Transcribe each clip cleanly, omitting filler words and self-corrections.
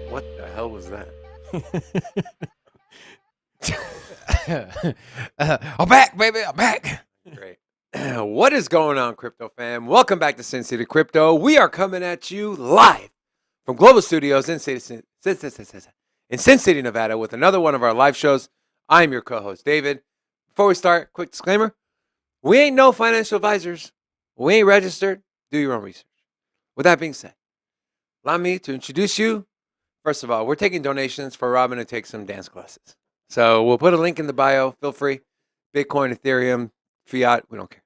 What the hell was that? I'm back, baby. I'm back. Great. What is going on, crypto fam? Welcome back to Sin City Crypto. We are coming at you live from Global Studios in Sin City, Nevada, with another one of our live shows. I'm your co-host, David. Before we start, quick disclaimer: we ain't no financial advisors. We ain't registered. Do your own research. With that being said, allow me to introduce you. First of all, we're taking donations for Robin to take some dance classes. So we'll put a link in the bio. Feel free. Bitcoin, Ethereum, fiat, we don't care.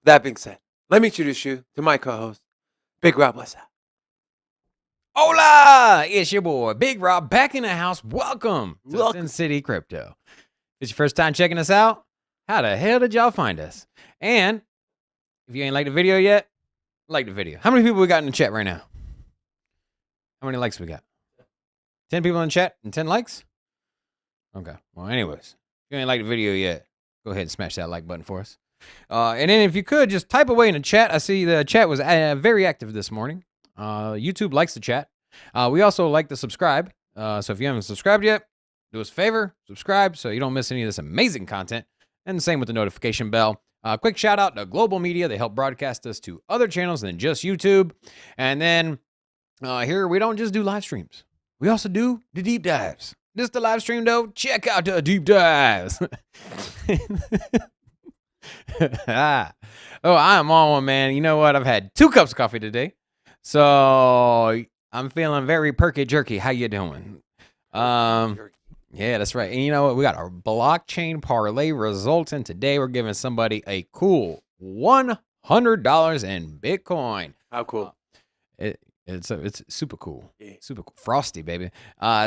That being said, let me introduce you to my co-host, Big Rob. What's up? Hola! It's your boy, Big Rob, back in the house. Welcome to Sin City Crypto. If it's your first time checking us out, how the hell did y'all find us? And if you ain't liked the video yet, like the video. How many people we got in the chat right now? How many likes we got? 10 people in the chat and 10 likes? Okay. Well, anyways, if you ain't liked the video yet, go ahead and smash that like button for us. And then if you could, just type away in the chat. I see the chat was very active this morning. YouTube likes the chat. We also like to subscribe. So if you haven't subscribed yet, do us a favor, subscribe so you don't miss any of this amazing content. And the same with the notification bell. Quick shout out to Global Media. They help broadcast us to other channels than just YouTube. And then here, we don't just do live streams. We also do the deep dives. This is the live stream, though. Check out the deep dives. Oh, I'm on one, man. You know what? I've had 2 cups of coffee today. So I'm feeling very perky jerky. How you doing? Yeah, that's right. And you know what? We got our blockchain parlay results, and today we're giving somebody a cool $100 in Bitcoin. How cool. It's super cool. Yeah. Super cool. Frosty, baby.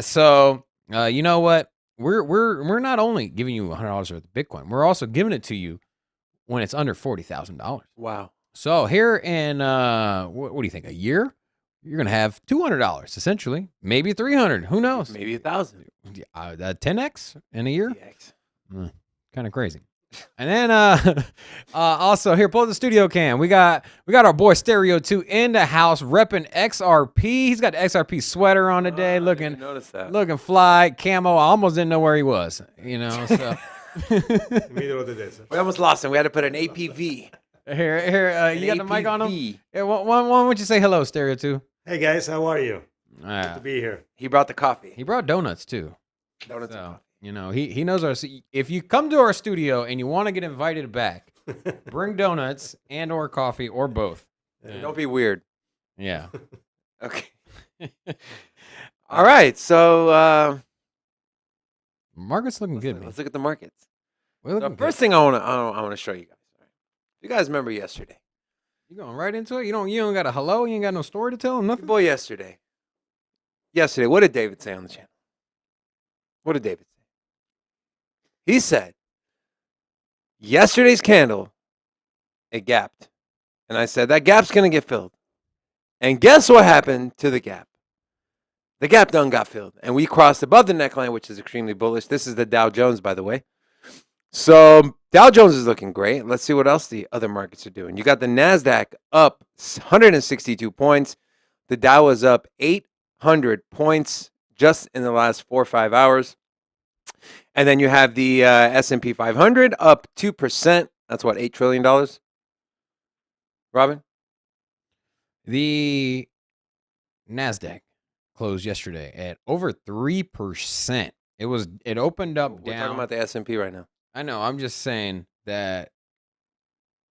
So you know what? We're not only giving you $100 worth of Bitcoin, we're also giving it to you when it's under $40,000. Wow. So here in what do you think? A year, you're gonna have $200 essentially, maybe $300. Who knows? Maybe 1,000. 10x in a year. 10x. Kind of crazy. And then also here, pull up the studio cam. We got our boy Stereo 2 in the house repping XRP. He's got the XRP sweater on today, looking fly, camo. I almost didn't know where he was, you know. So we almost lost him. We had to put an APV. Here, you got the mic on him? Yeah, why don't you say hello, Stereo 2? Hey guys, how are you? Good to be here. He brought the coffee. He brought donuts too. Donuts and coffee. You know, he knows our. If you come to our studio and you want to get invited back, bring donuts and or coffee or both. Yeah. Don't be weird. Yeah. Okay. All right. So market's looking good, man. Let's look at the markets. So first thing I want to show you guys. You guys remember yesterday? You going right into it? You don't got a hello? You ain't got no story to tell? Nothing? Boy, yesterday. What did David say on the channel? What did David say? He said, yesterday's candle, it gapped. And I said, that gap's going to get filled. And guess what happened to the gap? The gap done got filled. And we crossed above the neckline, which is extremely bullish. This is the Dow Jones, by the way. So Dow Jones is looking great. Let's see what else the other markets are doing. You got the NASDAQ up 162 points. The Dow was up 800 points just in the last 4 or 5 hours. And then you have the S&P 500 up 2%. That's what, $8 trillion? Robin? The NASDAQ closed yesterday at over 3%. It opened up down. We're talking about the S&P right now. I know. I'm just saying that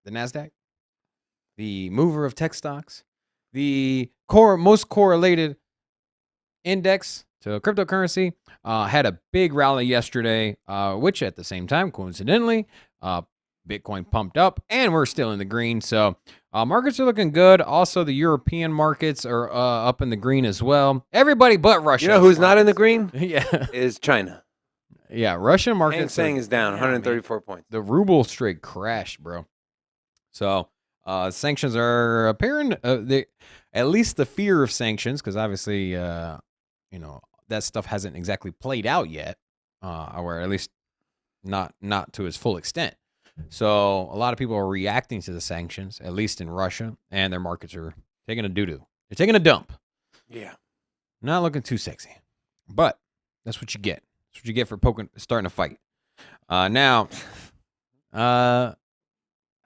the NASDAQ, the mover of tech stocks, the most correlated index So cryptocurrency had a big rally yesterday, which at the same time, coincidentally, Bitcoin pumped up, and we're still in the green. So markets are looking good. Also, the European markets are up in the green as well. Everybody but Russia. You know who's not in the green? Yeah. Is China. Yeah, Russian markets. Hang Seng is down 134 points. The ruble straight crashed, bro. So sanctions are apparent. At least the fear of sanctions, because obviously, that stuff hasn't exactly played out yet, or at least not to its full extent. So a lot of people are reacting to the sanctions, at least in Russia, and their markets are taking a doo-doo. They're taking a dump. Yeah. Not looking too sexy. But that's what you get. That's what you get for starting a fight. Now, how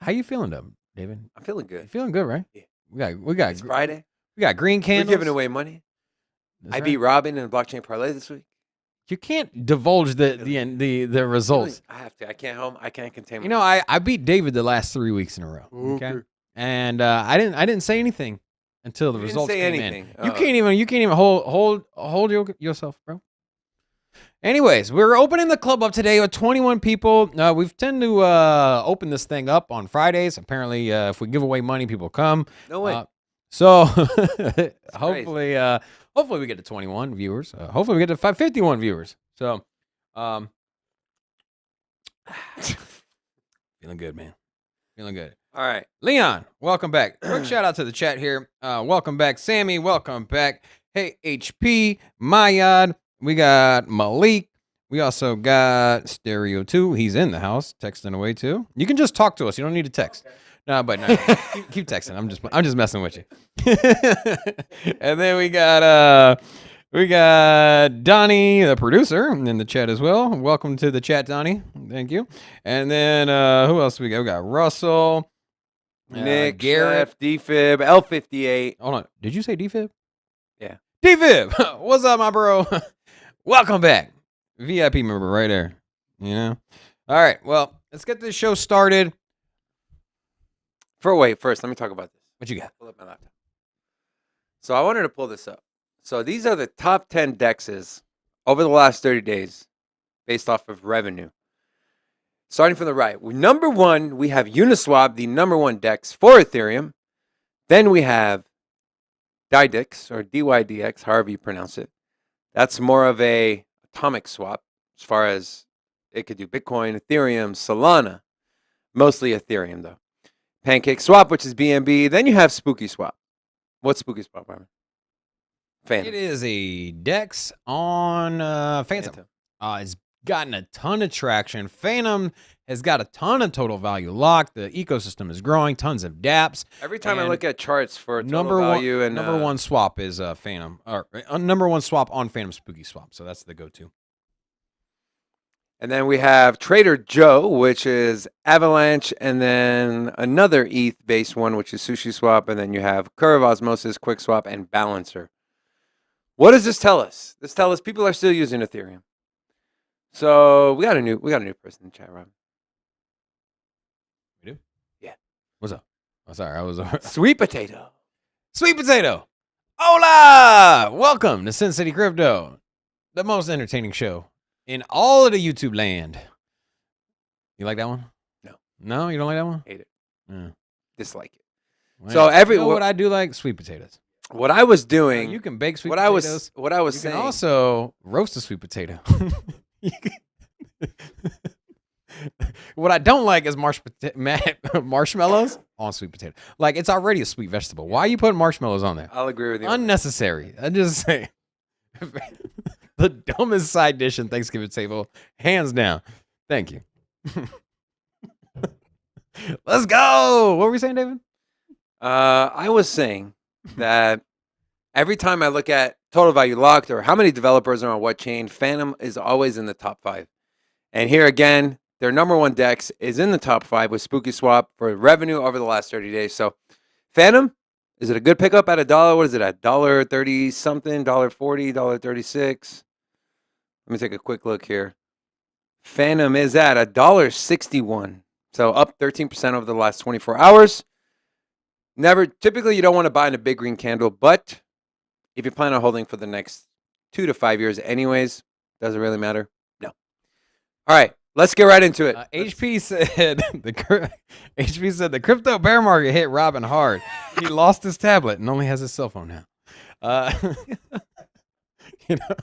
you feeling, though, David? I'm feeling good. You feeling good, right? Yeah. We got It's Friday. We got green candles. We're giving away money. I beat Robin in the blockchain parlay this week. You can't divulge the results. Really? I have to. I can't contain myself. You know, I beat David the last 3 weeks in a row. Okay. And I didn't say anything until the results came in. You can't even hold yourself, bro. Anyways, we're opening the club up today with 21 people. We've tend to open this thing up on Fridays. Apparently, if we give away money, people come. No way. So hopefully we get to 21 viewers. Hopefully we get to 51 viewers. So feeling good, man. Feeling good. All right. Leon, welcome back. Quick shout out to the chat here. Welcome back, Sammy. Welcome back. Hey, HP, Mayad. We got Malik. We also got Stereo 2. He's in the house, texting away too. You can just talk to us. You don't need to text. Okay. No, keep texting. I'm just messing with you. And then we got Donnie, the producer, in the chat as well. Welcome to the chat, Donnie. Thank you. And then who else we got? We got Russell, Nick, Garrett, Chef, DFib, L58. Hold on. Did you say DFib? Yeah. DFib. What's up, my bro? Welcome back. VIP member right there. You know? All right. Well, let's get this show started. First, let me talk about this. What you got? Pull up my laptop. So I wanted to pull this up. So these are the top 10 DEXs over the last 30 days based off of revenue. Starting from the right. Number one, we have Uniswap, the number one DEX for Ethereum. Then we have DYDX, or DYDX, however you pronounce it. That's more of a atomic swap as far as it could do Bitcoin, Ethereum, Solana. Mostly Ethereum, though. Pancake Swap, which is BNB. Then you have Spooky Swap. What's Spooky Swap, Byron? Phantom. It is a DEX on Phantom. It's gotten a ton of traction. Phantom has got a ton of total value locked. The ecosystem is growing. Tons of dApps. Every time I look at charts for total value and number one swap is Phantom, or number one swap on Phantom Spooky Swap. So that's the go-to. And then we have Trader Joe, which is Avalanche, and then another ETH-based one, which is Sushi Swap, and then you have Curve, Osmosis, Quick Swap, and Balancer. What does this tell us? This tells us people are still using Ethereum. So we got a new person in the chat, Rob. We do? Yeah. What's up? Oh, sorry, I was Sweet Potato. Sweet Potato. Hola! Welcome to Sin City Crypto, the most entertaining show in all of the YouTube land. You like that one? No. No, you don't like that one? Hate it. Yeah. Dislike it. Well, so what I do like? Sweet potatoes. What I was doing. You can bake sweet potatoes. What I was you saying. can also roast a sweet potato. What I don't like is marshmallows on sweet potato. Like, it's already a sweet vegetable. Why are you putting marshmallows on there? I'll agree with you. Unnecessary. I just say the dumbest side dish in Thanksgiving table, hands down. Thank you. Let's go. What were we saying, David? I was saying that every time I look at total value locked or how many developers are on what chain, Phantom is always in the top 5. And here again, their number one DEX is in the top 5 with Spooky Swap for revenue over the last 30 days. So Phantom, is it a good pickup at $1? What is it at? $1.30 something, $1.40, $1.36? Let me take a quick look here. Phantom is at $1.61. So up 13% over the last 24 hours. Typically you don't want to buy in a big green candle, but if you plan on holding for the next 2 to 5 years anyways. Doesn't really matter. No. All right, let's get right into it. HP said HP said the crypto bear market hit Robin hard. He lost his tablet and only has his cell phone now. You know,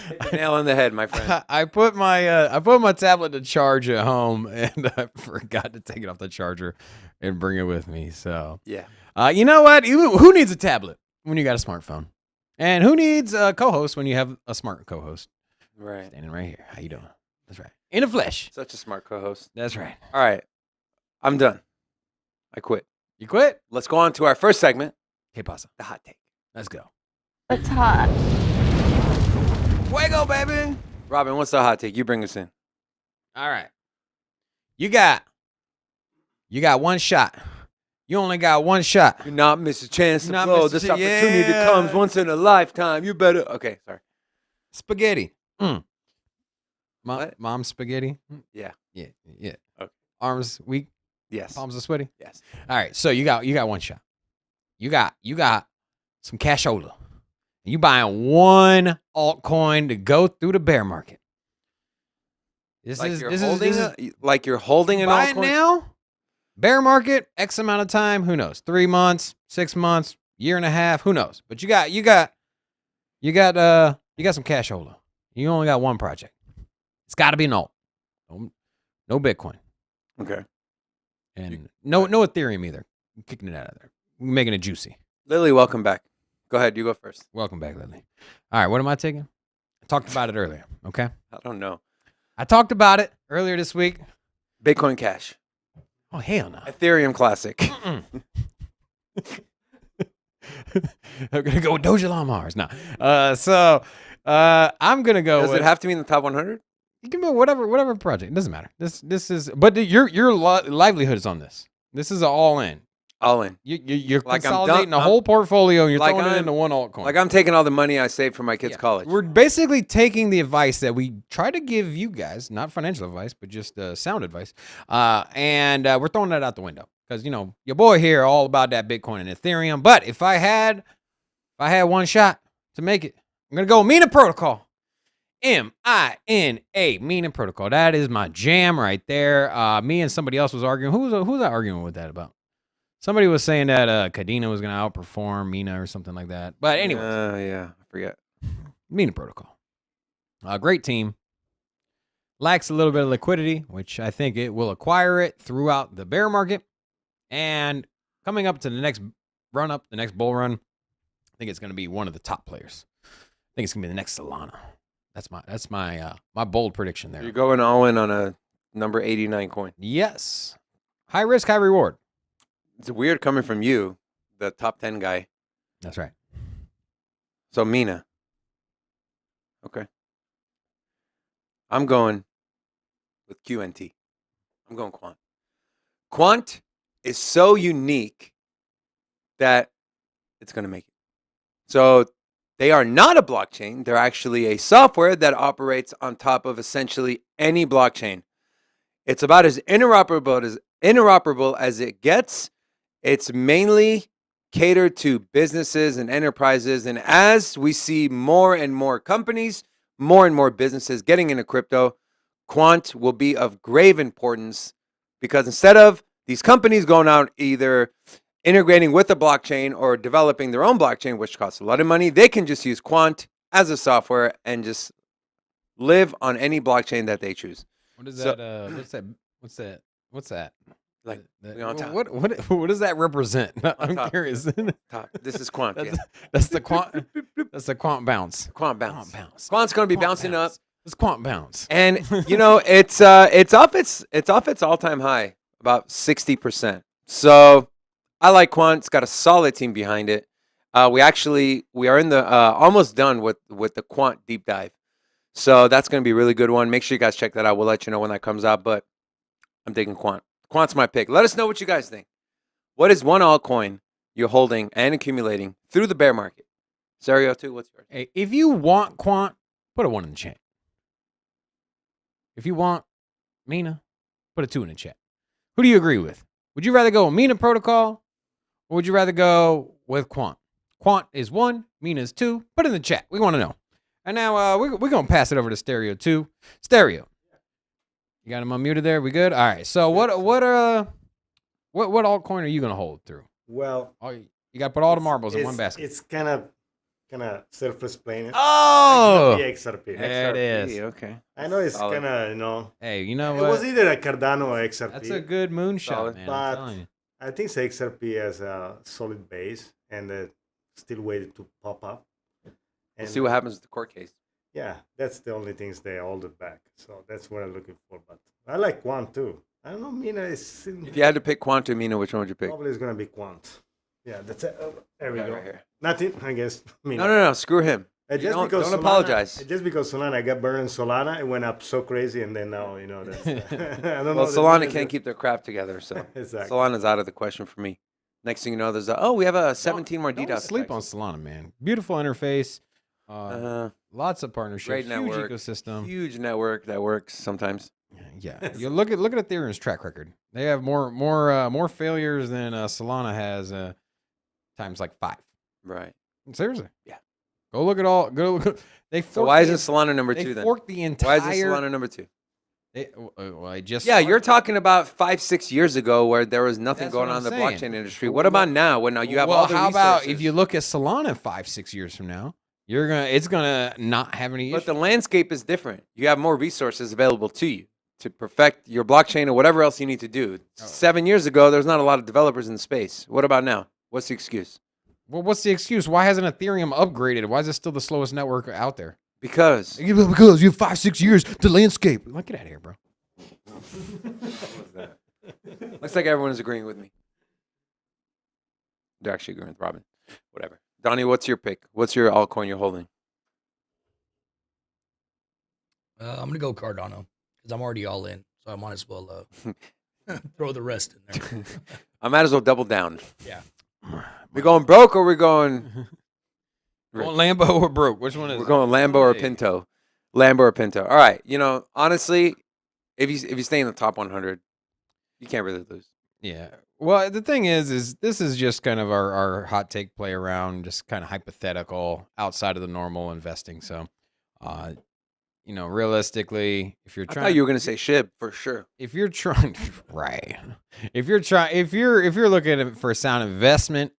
Hit the nail on the head, my friend. I put my tablet to charge at home and I forgot to take it off the charger and bring it with me. So Yeah. you know what? Who needs a tablet when you got a smartphone? And who needs a co-host when you have a smart co-host? Right. Standing right here. How you doing? That's right. In the flesh. Such a smart co-host. That's right. All right. I'm done. I quit. You quit? Let's go on to our first segment, Que pasa? the hot take. Let's go. It's hot. Fuego, baby. Robin, what's the hot take? You bring us in. All right. You got one shot. You only got one shot. Do not miss a chance to Not blow. miss a This ch- opportunity yeah. comes once in a lifetime. You better. Okay, sorry. Spaghetti. What? Mom's spaghetti. Yeah. Yeah. Okay. Arms weak. Yes. Palms are sweaty. Yes. All right. So you got one shot. You got some cashola. You buying one altcoin to go through the bear market. Like you're holding an buy it altcoin? now. Bear market, X amount of time. Who knows? 3 months, 6 months, year and a half. Who knows? But you got some cashola. You only got one project. It's got to be an alt. No Bitcoin. Okay. And no Ethereum either. I'm kicking it out of there. We're making it juicy. Lily, welcome back. Go ahead. You go first. Welcome back, Lily. All right, what am I taking? I talked about it earlier, okay? I don't know. I talked about it earlier this week. Bitcoin Cash. Oh, hell no. Ethereum Classic. I'm going to go with Doja Lamars. No. I'm going to go Does with... it have to be in the top 100? You can go whatever project. It doesn't matter. This is... But your livelihood is on this. This is an all-in. All in. You're Like I'm consolidating done- a whole portfolio and you're like throwing it I'm- into one altcoin. Like I'm taking all the money I saved for my kids' college. We're basically taking the advice that we try to give you guys, not financial advice, but just sound advice. And we're throwing that out the window because, your boy here all about that Bitcoin and Ethereum. But if I had one shot to make it, I'm going to go Mina Protocol. M-I-N-A, Mina Protocol. That is my jam right there. Me and somebody else was arguing. Who was I arguing with that about? Somebody was saying that Cadena was going to outperform Mina or something like that. But anyway. Yeah, I forget. Mina Protocol. Great team. Lacks a little bit of liquidity, which I think it will acquire it throughout the bear market. And coming up to the next run up, the next bull run, I think it's going to be one of the top players. I think it's going to be the next Solana. That's my bold prediction there. You're going all in on a number 89 coin. Yes. High risk, high reward. It's weird coming from you, the top 10 guy. That's right. So Mina. Okay. I'm going with QNT. I'm going Quant. Quant is so unique that it's going to make it. So they are not a blockchain. They're actually a software that operates on top of essentially any blockchain. It's about as interoperable as it gets. It's mainly catered to businesses and enterprises. And as we see more and more companies, more and more businesses getting into crypto, Quant will be of grave importance because instead of these companies going out either integrating with a blockchain or developing their own blockchain, which costs a lot of money, they can just use Quant as a software and just live on any blockchain that they choose. What is So- that? What's that? Like, That- on top. what does that represent? I'm top. curious. Top. This is Quant. That's, Yeah. that's the quant. That's the quant bounce. Quant bounce. Quant bounce. Quant's going to be Quant bouncing bounce. up. It's quant bounce. And it's off its all-time high, about 60%. So I like Quant. It's got a solid team behind it. We are in the almost done with the Quant deep dive. So that's going to be a really good one. Make sure you guys check that out. We'll let you know when that comes out, but I'm taking Quant. Quant's my pick. Let us know what you guys think. What is one altcoin you're holding and accumulating through the bear market? Serio too, what's yours? Hey, if you want quant, put a 1 in the chat. If you want Mina, put a 2 in the chat. Who do you agree with? Would you rather go with Mina Protocol or would you rather go with Quant? Quant is 1, Mina is 2. Put it in the chat. We want to know. And now we're going to pass it over to Stereo, too. Stereo. You got him unmuted there? We good? All right. So what altcoin are you going to hold through? Well, you got to put all the marbles in one basket. It's kind of self-explaining. Oh! XRP. There it is. Okay. I know it's kind of, Hey, you know what? It was either a Cardano or XRP. That's a good moonshot, man. But I'm telling you. I think XRP has a solid base and still waiting to pop up. We'll see what happens with the court case. Yeah, that's the only things they hold it back. So that's what I'm looking for. But I like Quant too. I don't know, Mina is... If you had to pick Quant or Mina, which one would you pick? Probably it's going to be Quant. Yeah, that's it. There we go. Right here. Nothing, I guess. Mina. No. Screw him. Don't apologize. Just because Solana, I got burned in Solana, it went up so crazy, and then now, that's... I don't know. Solana can't keep their crap together, so exactly. Solana's out of the question for me. Next thing you know, there's we have a 17 more DDoS. Don't sleep on Solana, man. Beautiful interface. Lots of partnerships. Great network. Huge ecosystem. Huge network that works sometimes. Yeah. You look at Ethereum's track record. They have more failures than Solana has times like 5. Right. Seriously. Yeah. Go look at all. So why isn't Solana number 2 then? They forked the entire. Why isn't Solana number 2? You're talking about 5-6 years ago where there was nothing going on in the saying. blockchain industry. What about now? When now you have all the how resources? about if you look at Solana 5-6 years from now? It's gonna not have any. But the landscape is different. You have more resources available to you to perfect your blockchain or whatever else you need to do. 7 years ago, there's not a lot of developers in the space. What about now? What's the excuse? Well, what's the excuse? Why hasn't Ethereum upgraded? Why is it still the slowest network out there? Because you have 5-6 years to landscape. Like, get out of here, bro. Looks like everyone is agreeing with me. They're actually agreeing with Robin. Whatever. Donnie, what's your pick? What's your altcoin you're holding? I'm going to go Cardano because I'm already all in. So I might as well throw the rest in there. I might as well double down. Yeah. We going broke or we going... Going Lambo or broke? Which one is We're going Lambo or Pinto. Lambo or Pinto. All right. Honestly, if you stay in the top 100, you can't really lose. Yeah. Well, the thing is this is just kind of our hot take play around, just kind of hypothetical outside of the normal investing. So, realistically, if you're trying, I thought you were going to say SHIB for sure. If you're trying, right? If you're looking for a sound investment,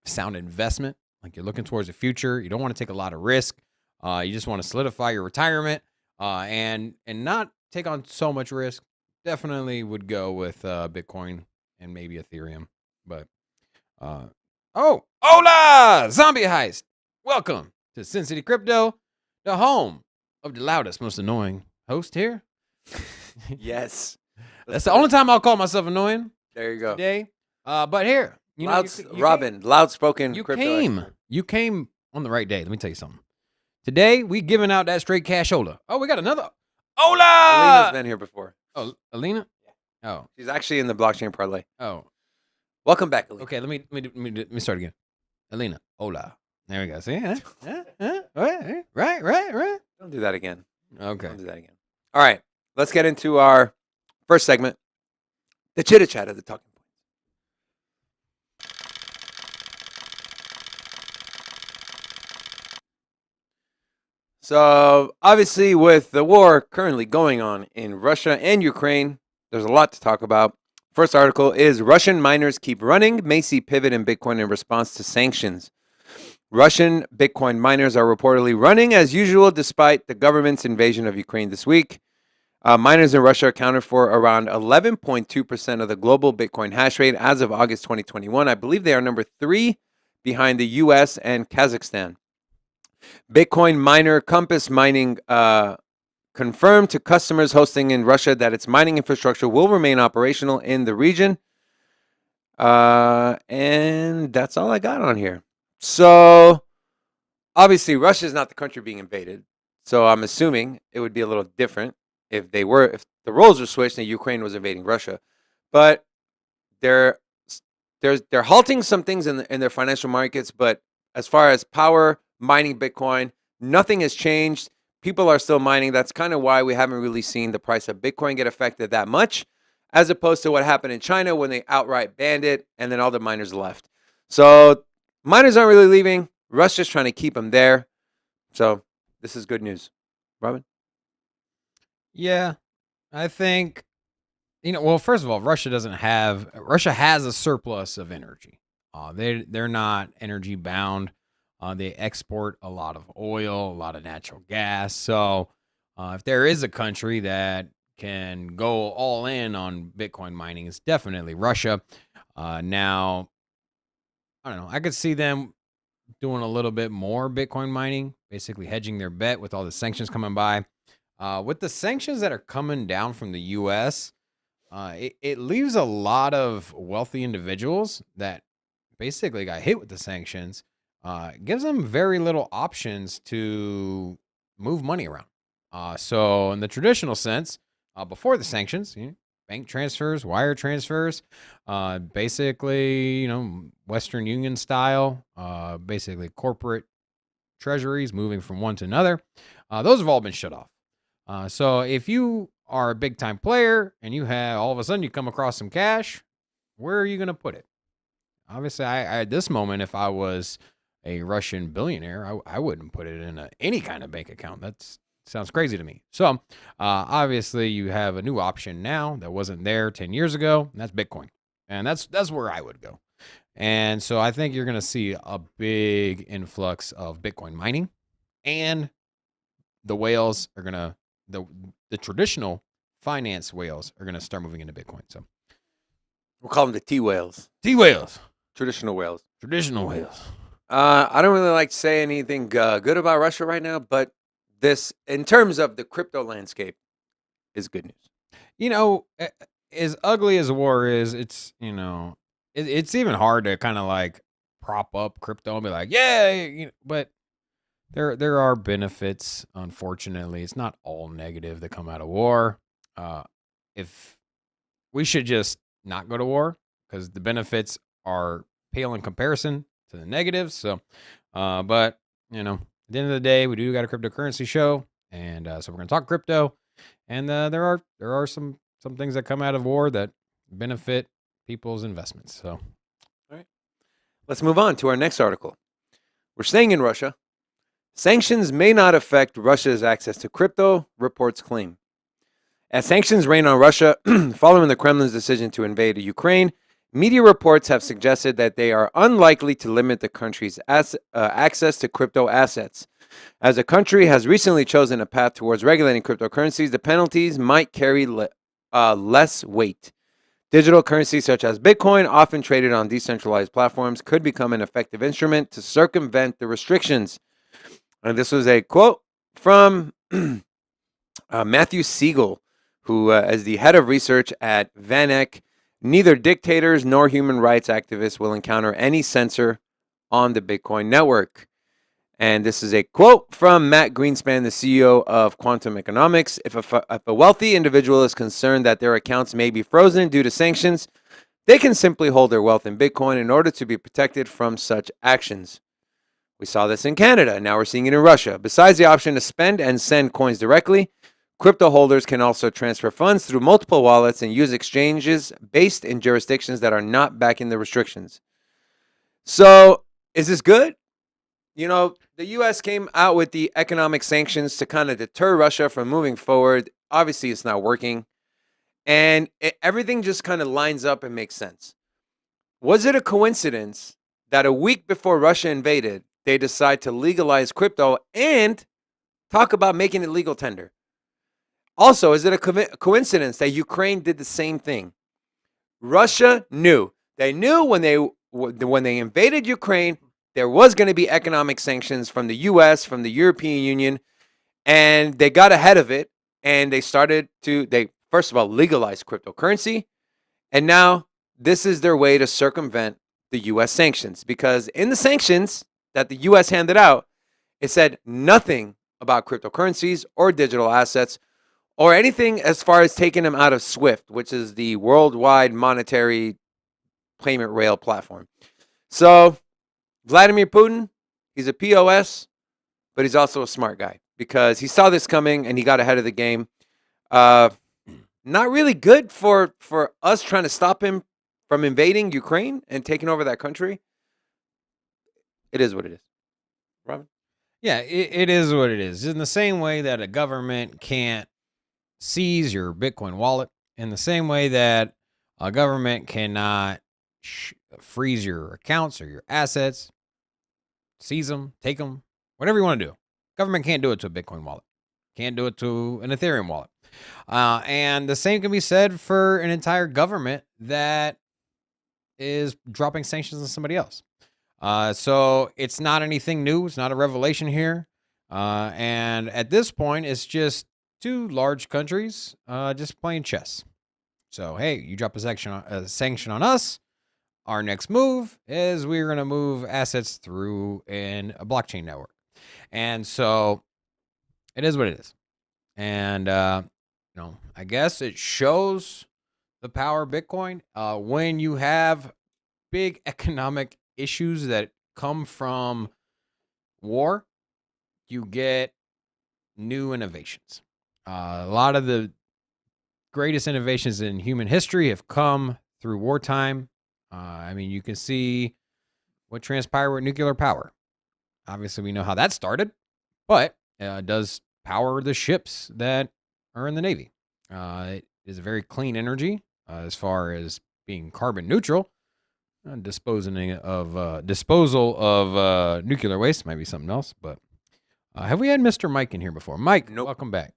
like you're looking towards the future, you don't want to take a lot of risk. You just want to solidify your retirement, and not take on so much risk. Definitely would go with Bitcoin and maybe Ethereum. But hola, zombie heist. Welcome to Sin City Crypto, the home of the loudest, most annoying host here. Yes, that's the only time I'll call myself annoying. There you go. Today, but here, Robin, loud-spoken. You came on the right day. Let me tell you something. Today we giving out that straight cashola. Oh, we got another. Hola. Alina's been here before. Oh, Alina. Oh, she's actually in the blockchain parlay. Oh, welcome back, Alina. Okay, let me start again. Alina, hola. There we go. See, right. Don't do that again. Okay. Don't do that again. All right, let's get into our first segment, the chitter chat of the talking points. So obviously, with the war currently going on in Russia and Ukraine, there's a lot to talk about. First article is Russian miners keep running, may see pivot in Bitcoin in response to sanctions. Russian Bitcoin miners are reportedly running as usual despite the government's invasion of Ukraine this week. Miners in Russia accounted for around 11.2% of the global Bitcoin hash rate as of August 2021. I believe they are number 3 behind the US and Kazakhstan. Bitcoin miner Compass Mining confirmed to customers hosting in Russia that its mining infrastructure will remain operational in the region. And that's all I got on here. So, obviously, Russia is not the country being invaded. So I'm assuming it would be a little different if the roles were switched and Ukraine was invading Russia. But they're halting some things in their financial markets. But as far as power, mining Bitcoin, nothing has changed. People are still mining. That's kind of why we haven't really seen the price of Bitcoin get affected that much, as opposed to what happened in China when they outright banned it and then all the miners left. So miners aren't really leaving. Russia's trying to keep them there. So this is good news. Robin? Yeah, I think, well, first of all, Russia has a surplus of energy. They're not energy bound. They export a lot of oil, a lot of natural gas. So if there is a country that can go all in on Bitcoin mining, it's definitely Russia. Now, I don't know. I could see them doing a little bit more Bitcoin mining, basically hedging their bet with all the sanctions coming by. With the sanctions that are coming down from the U.S., it leaves a lot of wealthy individuals that basically got hit with the sanctions. Gives them very little options to move money around. So in the traditional sense, before the sanctions, bank transfers, wire transfers, basically, Western Union style, basically corporate treasuries moving from one to another. Those have all been shut off. So if you are a big time player and you have all of a sudden you come across some cash, where are you going to put it? Obviously, I at this moment, if I was a Russian billionaire, I wouldn't put it in any kind of bank account. That sounds crazy to me. So obviously, you have a new option now that wasn't there 10 years ago, and that's Bitcoin. And that's where I would go. And so I think you're going to see a big influx of Bitcoin mining, and the whales are going to, the traditional finance whales are going to start moving into Bitcoin. So We'll call them the T whales. T whales. Traditional whales. Traditional whales. I don't really like to say anything good about Russia right now, but this, in terms of the crypto landscape, is good news. As ugly as war is, it's it's even hard to kind of like prop up crypto and be like, yeah, but there are benefits. Unfortunately, it's not all negative that come out of war. If we should just not go to war because the benefits are pale in comparison to the negatives. So, but at the end of the day, we do got a cryptocurrency show, and so we're gonna talk crypto. And there are some things that come out of war that benefit people's investments. So, all right, let's move on to our next article. We're staying in Russia. Sanctions may not affect Russia's access to crypto, reports claim. As sanctions rain on Russia following the Kremlin's decision to invade Ukraine, media reports have suggested that they are unlikely to limit the country's access to crypto assets. As the country has recently chosen a path towards regulating cryptocurrencies, the penalties might carry less weight. Digital currencies such as Bitcoin, often traded on decentralized platforms, could become an effective instrument to circumvent the restrictions. And this was a quote from Matthew Siegel, who is the head of research at VanEck. Neither dictators nor human rights activists will encounter any censor on the Bitcoin network. And this is a quote from Matt Greenspan, the CEO of Quantum Economics. If a wealthy individual is concerned that their accounts may be frozen due to sanctions, they can simply hold their wealth in Bitcoin in order to be protected from such actions. We saw this in Canada. Now we're seeing it in Russia. Besides the option to spend and send coins directly, crypto holders can also transfer funds through multiple wallets and use exchanges based in jurisdictions that are not backing the restrictions. So, is this good? The U.S. came out with the economic sanctions to kind of deter Russia from moving forward. Obviously, it's not working. And everything just kind of lines up and makes sense. Was it a coincidence that a week before Russia invaded, they decide to legalize crypto and talk about making it legal tender? Also, is it a coincidence that Ukraine did the same thing? Russia knew. They knew when they invaded Ukraine, there was going to be economic sanctions from the U.S., from the European Union, and they got ahead of it, and they first of all legalized cryptocurrency, and now this is their way to circumvent the U.S. sanctions, because in the sanctions that the U.S. handed out, it said nothing about cryptocurrencies or digital assets or anything as far as taking them out of SWIFT, which is the worldwide monetary payment rail platform. So Vladimir Putin, he's a POS, but he's also a smart guy because he saw this coming and he got ahead of the game. Not really good for us trying to stop him from invading Ukraine and taking over that country. It is what it is. Robin? Yeah, it is what it is. In the same way that a government can't seize your Bitcoin wallet, in the same way that a government cannot freeze your accounts or your assets, seize them, take them, whatever you want to do. Government can't do it to a Bitcoin wallet. Can't do it to an Ethereum wallet. And the same can be said for an entire government that is dropping sanctions on somebody else. So it's not anything new. It's not a revelation here. And at this point, it's just two large countries just playing chess. So, hey, you drop a sanction on us. Our next move is we're going to move assets through a blockchain network. And so it is what it is. And, I guess it shows the power of Bitcoin when you have big economic issues that come from war. You get new innovations. A lot of the greatest innovations in human history have come through wartime. You can see what transpired with nuclear power. Obviously, we know how that started, but it does power the ships that are in the Navy. It is a very clean energy as far as being carbon neutral. Disposal of nuclear waste might be something else, but have we had Mr. Mike in here before? Mike, Nope. Welcome back.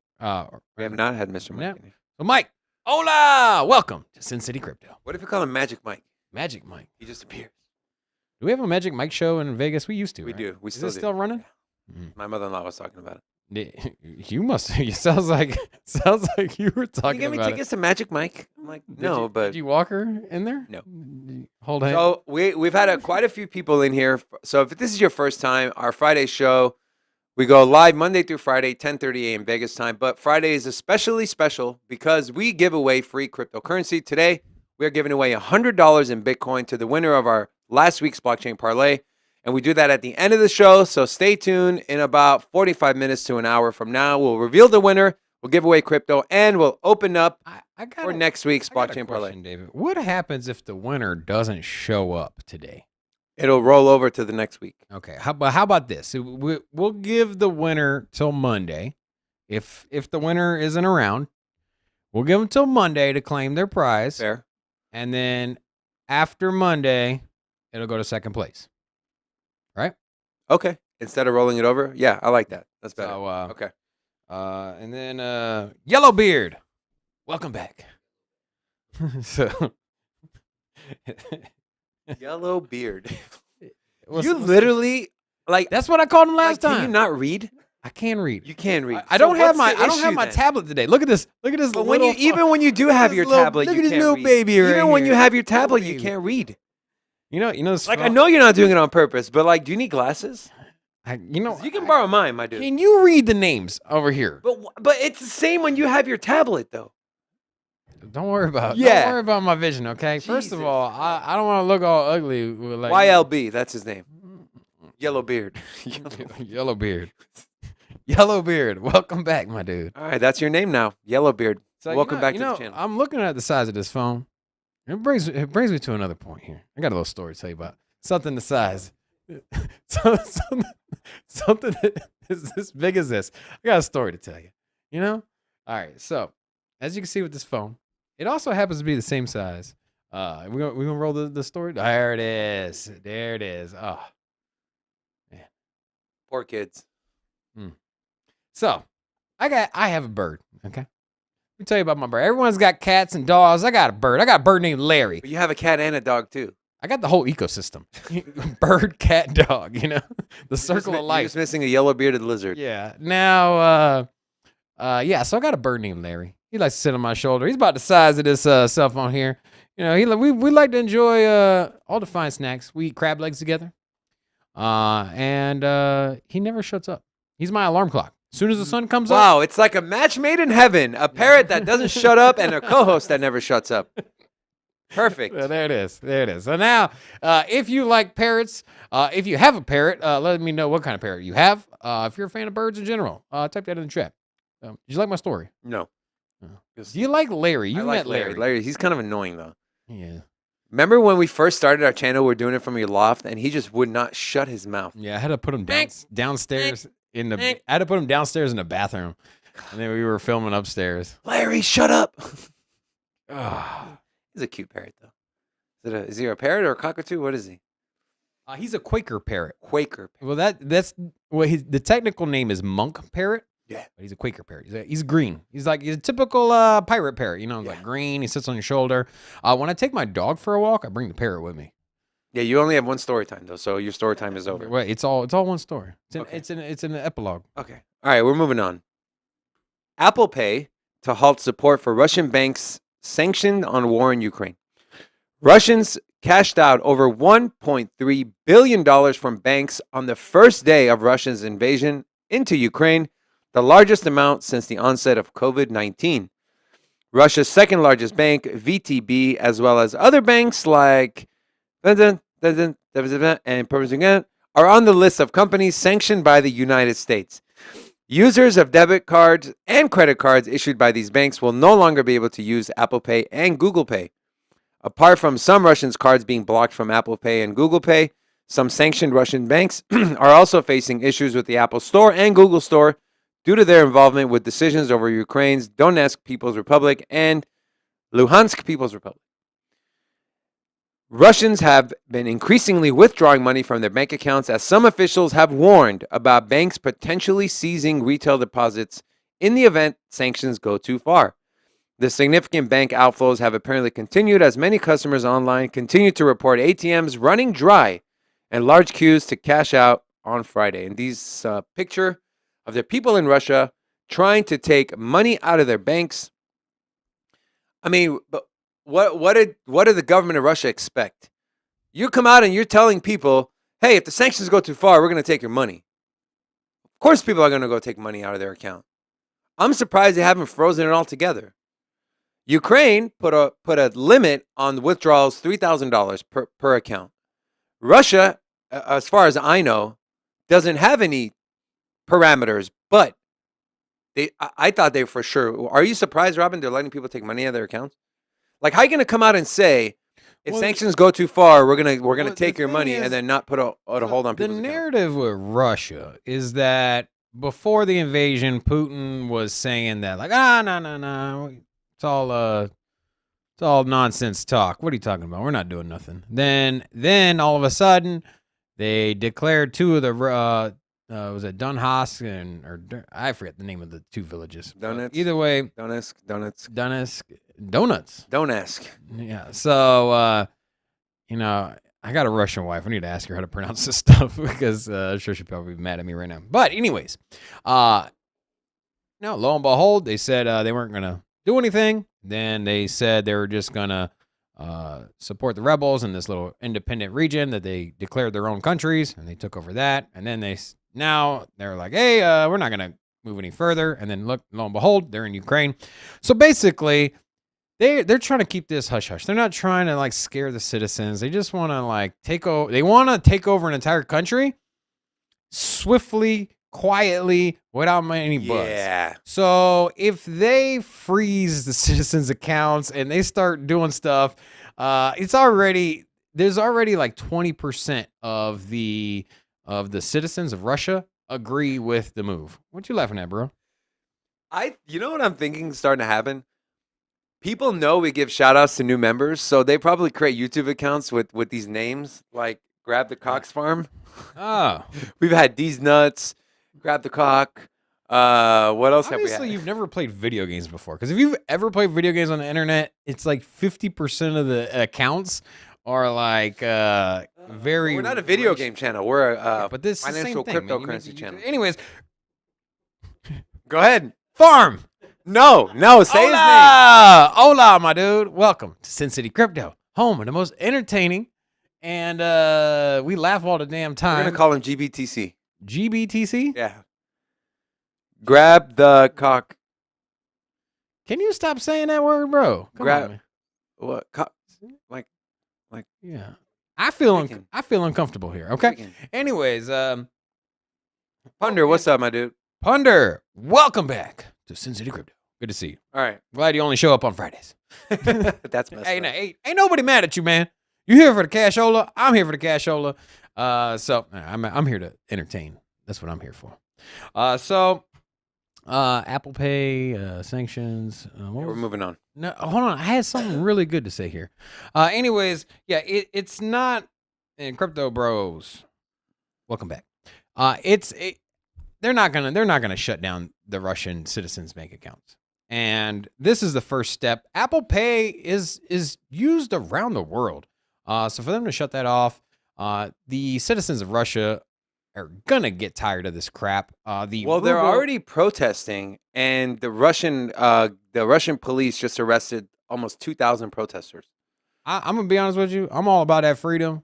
We have not had Mr. Mike. Yeah. in here. So Mike, hola, welcome to Sin City Crypto. What if we call him Magic Mike? Magic Mike. He just appears. Do we have a Magic Mike show in Vegas? We used to. We right? do. We Is still it do. still running? My mother-in-law was talking about it. You must. It sounds like you were Can you talking give me about tickets to Magic Mike? I'm like, no, did but you walk her in there? No. Hold on. so we've had quite a few people in here. So if this is your first time, our Friday show, we go live Monday through Friday, 10:30 a.m. Vegas time. But Friday is especially special because we give away free cryptocurrency. Today, we are giving away $100 in Bitcoin to the winner of our last week's blockchain parlay. And we do that at the end of the show. So stay tuned. In about 45 minutes to an hour from now, we'll reveal the winner. We'll give away crypto and we'll open up for next week's blockchain parlay. David. What happens if the winner doesn't show up today? It'll roll over to the next week. Okay. How about this? We'll give the winner till Monday. If the winner isn't around, we'll give them till Monday to claim their prize. Fair. And then after Monday, it'll go to second place. Right? Okay. Instead of rolling it over? Yeah, I like that. That's better. So, okay. And then Yellowbeard, welcome back. So Yellow beard. what's- You what's- literally, like, That's what I called him last can time. you not read? I can read. You can read. I So don't have what's the I don't have issue my then? tablet today. Look at this. Look at this. But when you, little even when you do have your tablet, look you at this can't little read. baby right Even when you here. have your Little tablet, you baby. can't read. You know this Like, I phone- know you're not doing it on purpose, but like, do you need glasses? you know 'Cause you can borrow mine, my dude. Can you read the names over here? But it's the same when you have your tablet, though. Don't worry about Yeah. Don't worry about my vision, okay? First of Jesus. all, I don't want to look all ugly with like YLB, that's his name. Yellow beard. Yellowbeard. Yellowbeard, welcome back, my dude. All right, that's your name now. Yellow beard. So, Welcome back to the know, channel. I'm looking at the size of this phone. It brings me to another point here. I got a little story to tell you about something the size, something that is as big as this. I got a story to tell you. You know. All right. So as you can see with this phone, it also happens to be the same size. We're gonna roll the story. There it is. There it is. Oh, Poor kids. so I have a bird. Okay. Let me tell you about my bird. Everyone's got cats and dogs. I got a bird. I got a bird named Larry. But you have a cat and a dog, too. I got the whole ecosystem. Bird, cat, dog, the circle of You're life. just missing a yellow-bearded lizard. Yeah. Now, so I got a bird named Larry. He likes to sit on my shoulder. He's about the size of this cell phone here. We like to enjoy all the fine snacks. We eat crab legs together. And he never shuts up. He's my alarm clock. As soon as the sun comes up. Wow, it's like a match made in heaven. A parrot that doesn't shut up and a co-host that never shuts up. Perfect. Yeah, there it is. There it is. So now, if you like parrots, if you have a parrot, let me know what kind of parrot you have. If you're a fan of birds in general, type that in the chat. Did you like my story? No. Do you like Larry? You I met like Larry. Larry, he's kind of annoying, though. Yeah. Remember when we first started our channel, we're doing it from your loft, and he just would not shut his mouth. Yeah, I had to put him downstairs in the. I had to put him downstairs in the bathroom, and then we were filming upstairs. Larry, shut up. Ah. He's a cute parrot, though. Is he a parrot or a cockatoo? What is he? He's a Quaker parrot. Quaker. Well, that's the technical name is monk parrot. Yeah. But he's a Quaker parrot. He's green. He's a typical pirate parrot. Like green. He sits on your shoulder. When I take my dog for a walk, I bring the parrot with me. Yeah, you only have one story time though, so your story time is over. Wait, it's all one story. Okay. It's an epilogue. Okay. All right, we're moving on. Apple Pay to halt support for Russian banks sanctioned on war in Ukraine. Russians cashed out over $1.3 billion from banks on the first day of Russia's invasion into Ukraine, the largest amount since the onset of COVID-19. Russia's second largest bank, VTB, as well as other banks like and are on the list of companies sanctioned by the United States. Users of debit cards and credit cards issued by these banks will no longer be able to use Apple Pay and Google Pay. Apart from some Russians' cards being blocked from Apple Pay and Google Pay, some sanctioned Russian banks are also facing issues with the Apple Store and Google Store due to their involvement with decisions over Ukraine's Donetsk People's Republic and Luhansk People's Republic. Russians have been increasingly withdrawing money from their bank accounts as some officials have warned about banks potentially seizing retail deposits in the event sanctions go too far. The significant bank outflows have apparently continued as many customers online continue to report ATMs running dry and large queues to cash out on Friday. And these picture of the people in Russia trying to take money out of their banks. I mean, but what did the government of Russia expect? You come out and you're telling people, hey, if the sanctions go too far, we're going to take your money. Of course people are going to go take money out of their account. I'm surprised they haven't frozen it altogether. Ukraine put a limit on withdrawals, $3,000 per account. Russia, as far as I know, doesn't have any parameters, but I thought they for sure. Are you surprised, Robin, they're letting people take money out of their accounts? Like, how are you going to come out and say, if sanctions go too far, we're gonna take your money and then not put a hold on people's The narrative with Russia is that before the invasion, Putin was saying that, like, no. It's all nonsense talk. What are you talking about? We're not doing nothing. Then all of a sudden, they declared two of the was it Donetsk I forget the name of the two villages. Donetsk. Either way, Donetsk. Donetsk. Yeah. So I got a Russian wife. I need to ask her how to pronounce this stuff because I'm sure she'll probably be mad at me right now. But anyways, lo and behold, they said they weren't gonna do anything. Then they said they were just gonna support the rebels in this little independent region that they declared their own countries, and they took over that. And then they're like, hey, we're not gonna move any further. And then lo and behold, they're in Ukraine. So basically, they're trying to keep this hush hush. They're not trying to like scare the citizens. They just want to like take over. They want to take over an entire country swiftly, quietly, without any buzz. Yeah. So if they freeze the citizens' accounts and they start doing stuff, there's already like 20% of the citizens of Russia agree with the move. What you laughing at, bro? You know what I'm thinking is starting to happen? People know we give shout outs to new members, so they probably create YouTube accounts with these names like Grab the Cox Farm. Oh. We've had These Nuts, Grab the Cock. What else have we had? Obviously, you've never played video games before. Because if you've ever played video games on the internet, it's like 50% of the accounts are like very. We're not a video rich. game channel. We're a But this financial same thing, man. cryptocurrency channel. Anyways, Go ahead. Farm. No, say his name. Hola, my dude. Welcome to Sin City Crypto, home of the most entertaining, and we laugh all the damn We're time. gonna call him GBTC. GBTC? Yeah. Grab the cock. Can you stop saying that word, bro? Come Grab- on, man. What? Like. Yeah. I feel Freaking- uncomfortable here. Okay. freaking- Anyways, Punder, what's up, my dude? Punder, welcome back to Sin City Crypto. Good to see you. All right. Glad you only show up on Fridays. That's messed Hey, up. ain't nobody mad at you, man. You here for the cashola? I'm here for the cashola. So I'm here to entertain. That's what I'm here for. Apple Pay sanctions. We're moving on. No, hold on. I had something really good to say here. Anyways, yeah, it's not in crypto bros. Welcome back. They're not gonna shut down the Russian citizens' bank accounts, and this is the first step. Apple Pay is used around the world. So for them to shut that off, the citizens of Russia are gonna get tired of this crap. They're already protesting, and the Russian police just arrested almost 2,000 protesters. I'm gonna be honest with you. I'm all about that freedom,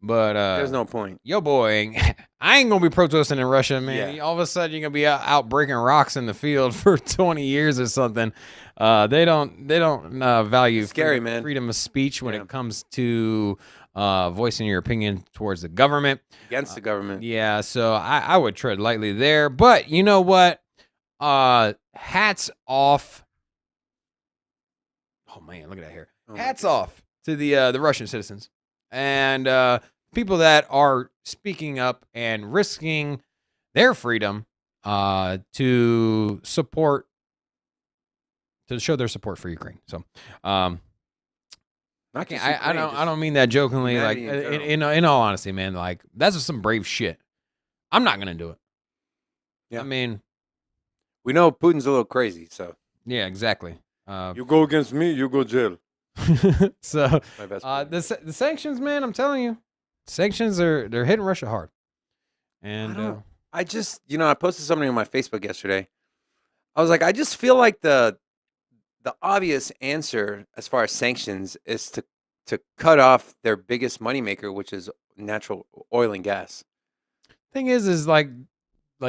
but there's no point. Yo, boy, I ain't gonna be protesting in Russia, man. Yeah. All of a sudden, you're gonna be out breaking rocks in the field for 20 years or something. They don't value scary, man. freedom of speech when it comes to voicing your opinion towards the government. Against the government. Yeah, so I would tread lightly there. But you know what? Hats off. Oh man, look at that hair. Hats off to the Russian citizens and people that are speaking up and risking their freedom to show their support for Ukraine. So, I don't mean that jokingly. Like in all honesty, man, like that's just some brave shit. I'm not gonna do it. Yeah. I mean, we know Putin's a little crazy, so yeah, exactly. You go against me, you go jail. So My best the sanctions, man, I'm telling you, sanctions they're hitting Russia hard. And I just, I posted something on my Facebook yesterday. I was like, I just feel like the obvious answer as far as sanctions is to cut off their biggest moneymaker, which is natural oil and gas. Thing is like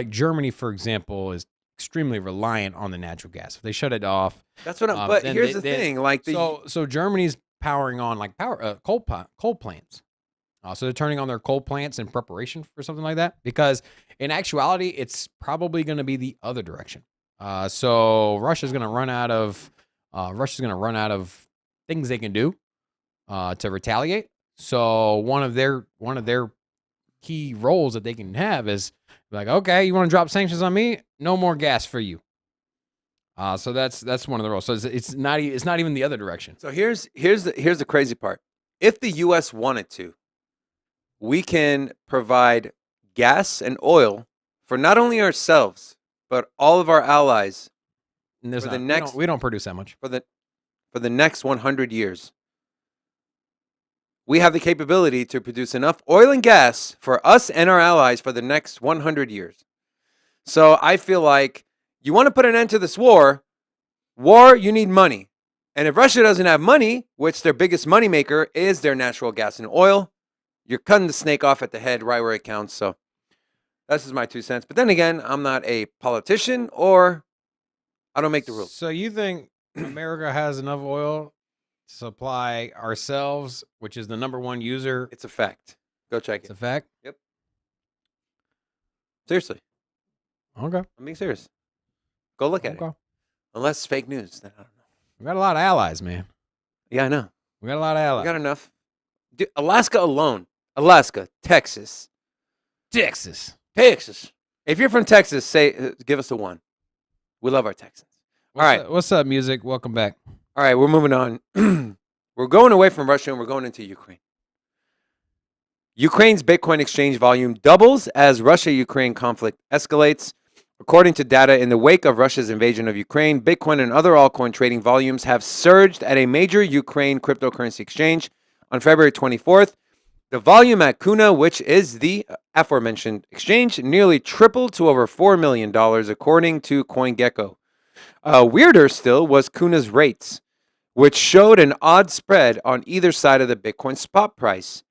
Germany, for example, is extremely reliant on the natural gas. If they shut it off, that's what I'm. But here's the thing, like so Germany's powering on like coal plants. So they're turning on their coal plants in preparation for something like that. Because in actuality, it's probably going to be the other direction. So Russia's going to run out of things they can do to retaliate. So one of their key roles that they can have is like, okay, you want to drop sanctions on me? No more gas for you. So that's one of the roles. So it's not even the other direction. So here's the crazy part. If the U.S. wanted to, we can provide gas and oil for not only ourselves but all of our allies. And we don't produce that much for the next 100 years. We have the capability to produce enough oil and gas for us and our allies for the next 100 years. So I feel like you want to put an end to this war, you need money. And if Russia doesn't have money, which their biggest moneymaker is their natural gas and oil, you're cutting the snake off at the head right where it counts. So that's just my 2 cents. But then again, I'm not a politician or I don't make the rules. So you think America has enough oil to supply ourselves, which is the number one user? It's a fact. Go check It's a fact? Yep. Seriously. Okay. I'm being serious. Go look at it. Unless it's fake news, then I don't know. We got a lot of allies, man. Yeah, I know. We got a lot of allies. We got enough. Dude, Alaska alone. Alaska, Texas. Texas. If you're from Texas, give us a 1. We love our Texans. All right. What's up, music? Welcome back. All right, we're moving on. We're going away from Russia and we're going into Ukraine. Ukraine's Bitcoin exchange volume doubles as Russia-Ukraine conflict escalates. According to data in the wake of Russia's invasion of Ukraine, Bitcoin and other altcoin trading volumes have surged at a major Ukraine cryptocurrency exchange. On February 24th, the volume at Kuna, which is the aforementioned exchange, nearly tripled to over $4 million, according to CoinGecko. Weirder still was Kuna's rates, which showed an odd spread on either side of the Bitcoin spot price.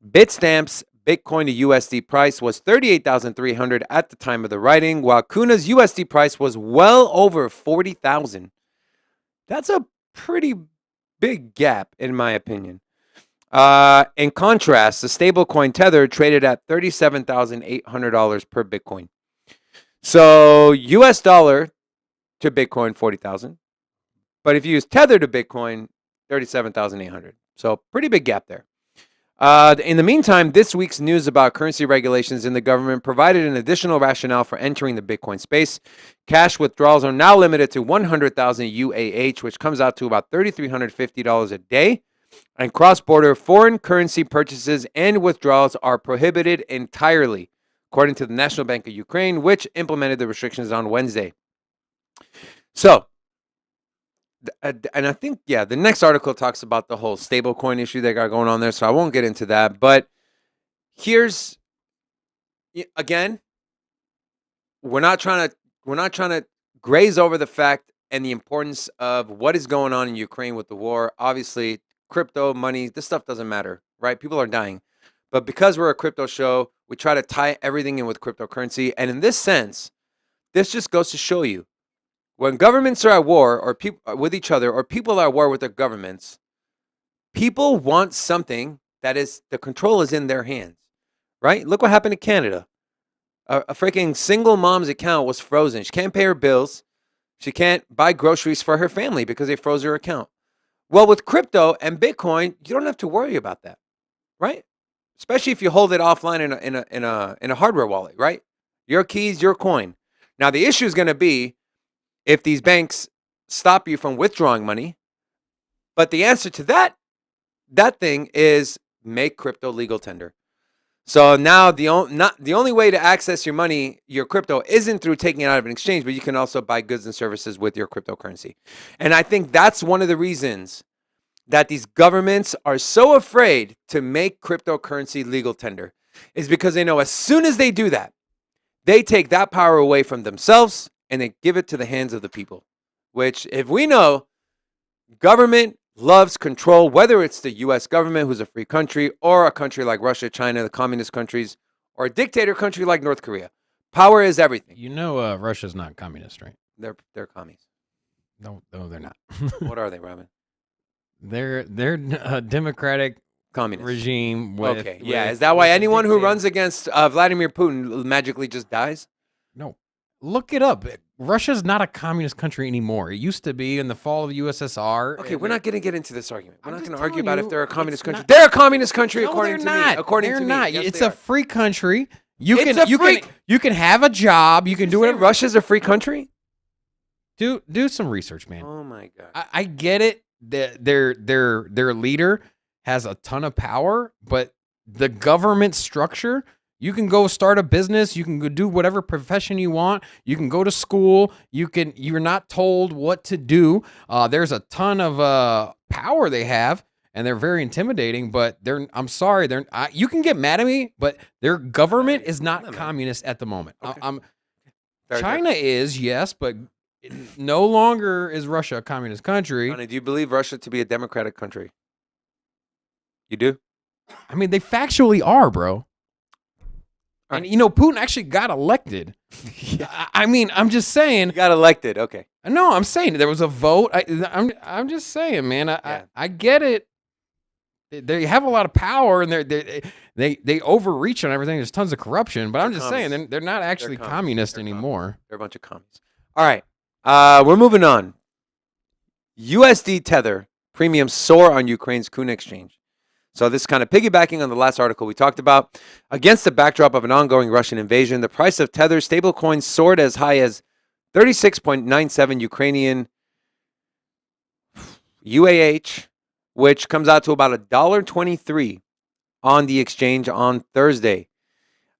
Bitstamp's Bitcoin to USD price was $38,300 at the time of the writing, while Kuna's USD price was well over $40,000. That's a pretty big gap, in my opinion. In contrast, the stablecoin Tether traded at $37,800 per Bitcoin. So US dollar to Bitcoin, 40,000. But if you use Tether to Bitcoin, 37,800. So pretty big gap there. In the meantime, this week's news about currency regulations in the government provided an additional rationale for entering the Bitcoin space. Cash withdrawals are now limited to 100,000 UAH, which comes out to about $3,350 a day. And cross-border foreign currency purchases and withdrawals are prohibited entirely, according to the National Bank of Ukraine, which implemented the restrictions on Wednesday. So, and I think, the next article talks about the whole stablecoin issue they got going on there, so I won't get into that. But here's, again, we're not trying to graze over the fact and the importance of what is going on in Ukraine with the war. Obviously, crypto, money, this stuff doesn't matter, right? People are dying. But because we're a crypto show, we try to tie everything in with cryptocurrency. And in this sense, this just goes to show you, when governments are at war or people with each other, or people are at war with their governments, people want something that is, the control is in their hands, right? Look what happened in Canada. A freaking single mom's account was frozen. She can't pay her bills. She can't buy groceries for her family because they froze her account. Well, with crypto and Bitcoin, you don't have to worry about that, right? Especially if you hold it offline in a hardware wallet, right? Your keys, your coin. Now the issue is going to be if these banks stop you from withdrawing money. But the answer to that thing is make crypto legal tender. So now the only way to access your money, your crypto, isn't through taking it out of an exchange, but you can also buy goods and services with your cryptocurrency. And I think that's one of the reasons that these governments are so afraid to make cryptocurrency legal tender, is because they know as soon as they do that, they take that power away from themselves and they give it to the hands of the people. Which, if we know, government loves control, whether it's the U.S. government, who's a free country, or a country like Russia, China, the communist countries, or a dictator country like North Korea. Power is everything. You know, Russia's not communist, right? They're commies. No, they're not. What are they, Robin? They're a democratic Communist regime. With, okay, yeah. Is that why anyone who runs against Vladimir Putin magically just dies? No. Look it up. Russia's not a communist country anymore. It used to be in the fall of the USSR. Okay, we're not going to get into this argument. We're I'm not just going to argue telling about you, if they're a communist it's country. not- They're a communist country, No, according they're to not. me. According they're to not. me, yes, It's they a are. free country. You It's can a you free- can have a job. You can do Say whatever. Russia's a free country? Do some research, man. Oh my god. I get it. Their leader has a ton of power, but the government structure, you can go start a business, you can go do whatever profession you want, you can go to school, you're not told what to do. There's a ton of power they have, and they're very intimidating, but I'm sorry, you can get mad at me, but their government is not communist at the moment. Okay. China is, yes, but no longer is Russia a communist country. Ronnie, do you believe Russia to be a democratic country? You do? I mean, they factually are, bro. All And, right. you know, Putin actually got elected. I mean, I'm just saying. You got elected. Okay. No, I'm saying there was a vote. I'm just saying, man. I get it. They have a lot of power, and they overreach on everything. There's tons of corruption, but I'm just saying they're not actually communist anymore. They're a bunch of commies. All right. We're moving on. USD Tether premiums soar on Ukraine's Kun exchange. So this is kind of piggybacking on the last article we talked about. Against the backdrop of an ongoing Russian invasion, the price of Tether stablecoins soared as high as 36.97 Ukrainian UAH, which comes out to about $1.23 on the exchange on Thursday.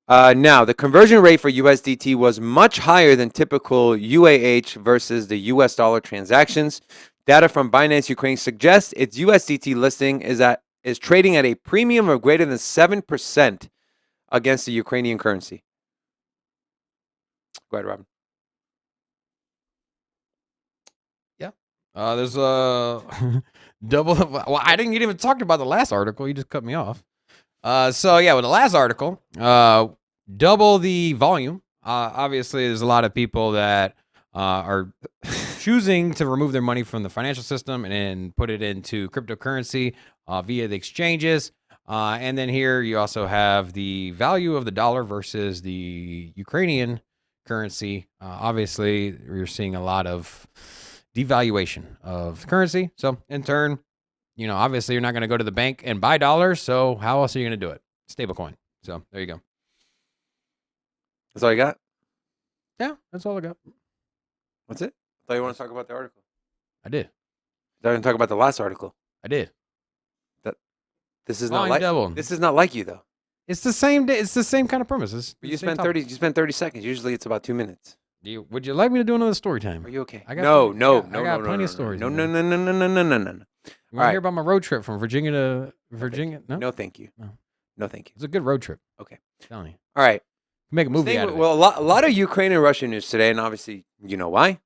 Now, the conversion rate for USDT was much higher than typical UAH versus the US dollar transactions. Data from Binance Ukraine suggests its USDT listing is trading at a premium of greater than 7% against the Ukrainian currency. Go ahead, Robin. Yeah. There's a double. Well, I didn't even talk about the last article. You just cut me off. So yeah, with the last article, double the volume. Obviously, there's a lot of people that are choosing to remove their money from the financial system and put it into cryptocurrency via the exchanges. And then here you also have the value of the dollar versus the Ukrainian currency. Obviously, you're seeing a lot of devaluation of currency. So in turn, obviously you're not going to go to the bank and buy dollars. So how else are you going to do it? Stablecoin. So there you go. That's all you got? Yeah, that's all I got. That's it? I thought you want to talk about the article. I did. I didn't talk about the last article. I did. This is not like double. This is not like you though. It's the same day. It's the same kind of premises. You spent 30. You spent 30 seconds. Usually it's about 2 minutes. Would you like me to do another story time? Are you okay? I got no. I got plenty of stories. No. You All want to right. hear about my road trip from Virginia to Virginia? No, No, thank you. No. No, thank you. It's a good road trip. Okay. I'm telling you. All right. Make a movie out of it. Well, a lot of Ukraine and Russia news today, and obviously you know why.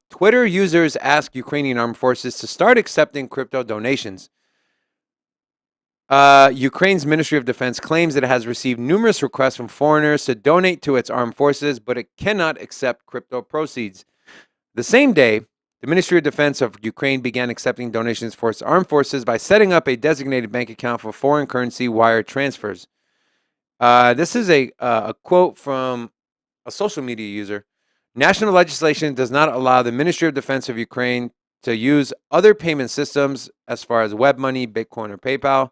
Twitter users ask Ukrainian armed forces to start accepting crypto donations. Ukraine's Ministry of Defense claims that it has received numerous requests from foreigners to donate to its armed forces, but it cannot accept crypto proceeds. The same day, the Ministry of Defense of Ukraine began accepting donations for its armed forces by setting up a designated bank account for foreign currency wire transfers. This is a quote from a social media user. National legislation does not allow the Ministry of Defense of Ukraine to use other payment systems as far as web money, Bitcoin, or PayPal.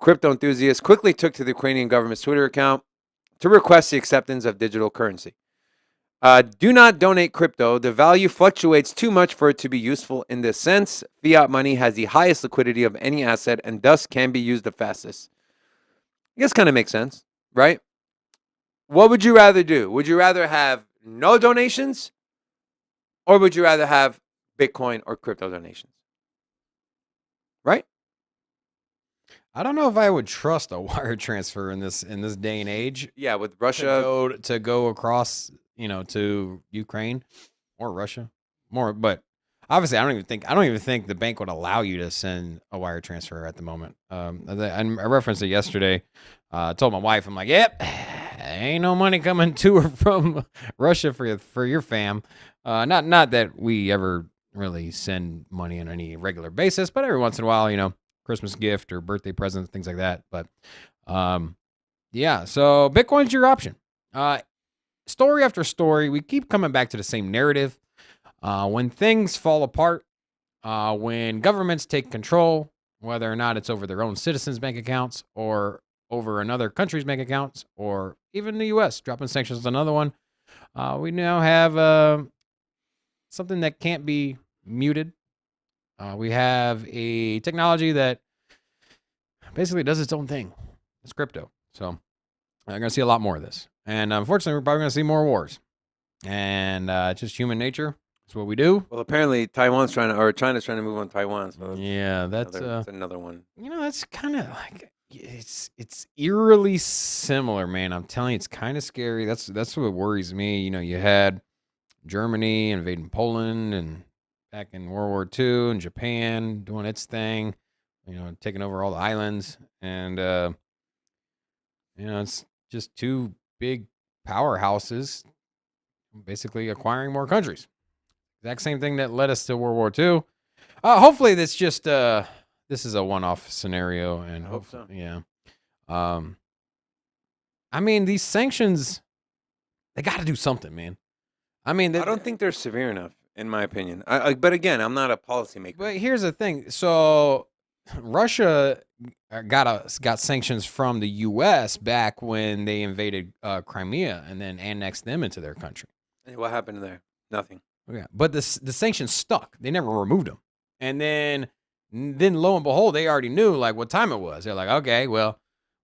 Crypto enthusiasts quickly took to the Ukrainian government's Twitter account to request the acceptance of digital currency. Do not donate crypto. The value fluctuates too much for it to be useful in this sense. Fiat money has the highest liquidity of any asset and thus can be used the fastest. I guess kind of makes sense, right? What would you rather do? Would you rather have no donations or would you rather have Bitcoin or crypto donations? Right? I don't know if I would trust a wire transfer in this day and age. Yeah, with Russia to go across, to Ukraine or Russia, but obviously I don't even think the bank would allow you to send a wire transfer at the moment. I referenced it yesterday. I told my wife, I'm like, yep, ain't no money coming to or from Russia for your fam. Not that we ever really send money on any regular basis, but every once in a while, Christmas gift or birthday presents, things like that. But yeah, so Bitcoin's your option. Story after story, we keep coming back to the same narrative. When things fall apart, when governments take control, whether or not it's over their own citizens' bank accounts or over another country's bank accounts, or even the U.S. dropping sanctions is another one. We now have something that can't be muted. We have a technology that basically does its own thing. It's crypto. So I'm going to see a lot more of this. And unfortunately, we're probably going to see more wars. And it's just human nature. It's what we do. Well, apparently China's trying to move on Taiwan. So yeah, that's another one. That's kind of like it's eerily similar, man. I'm telling you, it's kind of scary. That's what worries me. You had Germany invading Poland and back in World War II, and Japan doing its thing, taking over all the islands. And, it's just two big powerhouses basically acquiring more countries. Exact same thing that led us to World War II. Hopefully this is a one-off scenario. And I hope so. Yeah. I mean, these sanctions, they got to do something, man. I mean, I don't think they're severe enough, in my opinion. But again, I'm not a policymaker. But here's the thing. So Russia got sanctions from the U.S. back when they invaded Crimea and then annexed them into their country. And what happened there? Nothing. Yeah, but the sanctions stuck. They never removed them. And then lo and behold, they already knew like what time it was. They're like, okay, well,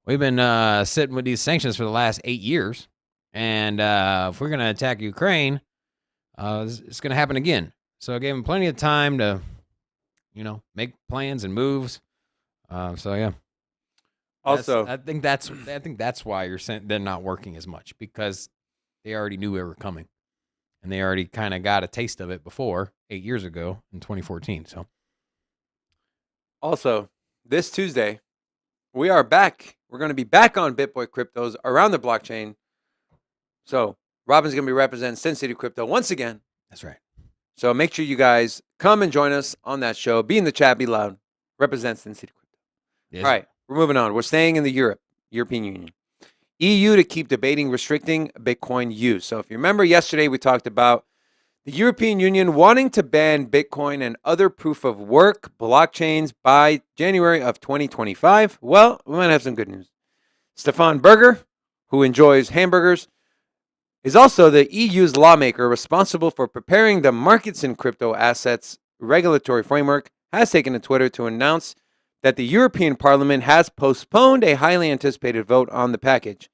we've been sitting with these sanctions for the last 8 years, and if we're gonna attack Ukraine, it's gonna happen again. So I gave them plenty of time to, make plans and moves. So yeah. Also, I think that's why they're not working as much, because they already knew they were coming, and they already kind of got a taste of it before 8 years ago in 2014. So. Also, this Tuesday, we are back. We're going to be back on BitBoy Cryptos around the blockchain. So Robin's going to be representing Sin City Crypto once again. That's right. So make sure you guys come and join us on that show. Be in the chat, be loud. Represent Sin City Crypto. Yes. All right, we're moving on. We're staying in the European Union. EU to keep debating restricting Bitcoin use. So if you remember yesterday, we talked about The European Union wanting to ban Bitcoin and other proof of work blockchains by January of 2025. Well, we might have some good news. Stefan Berger, who enjoys hamburgers, is also the EU's lawmaker responsible for preparing the markets in crypto assets regulatory framework, has taken to Twitter to announce that the European Parliament has postponed a highly anticipated vote on the package.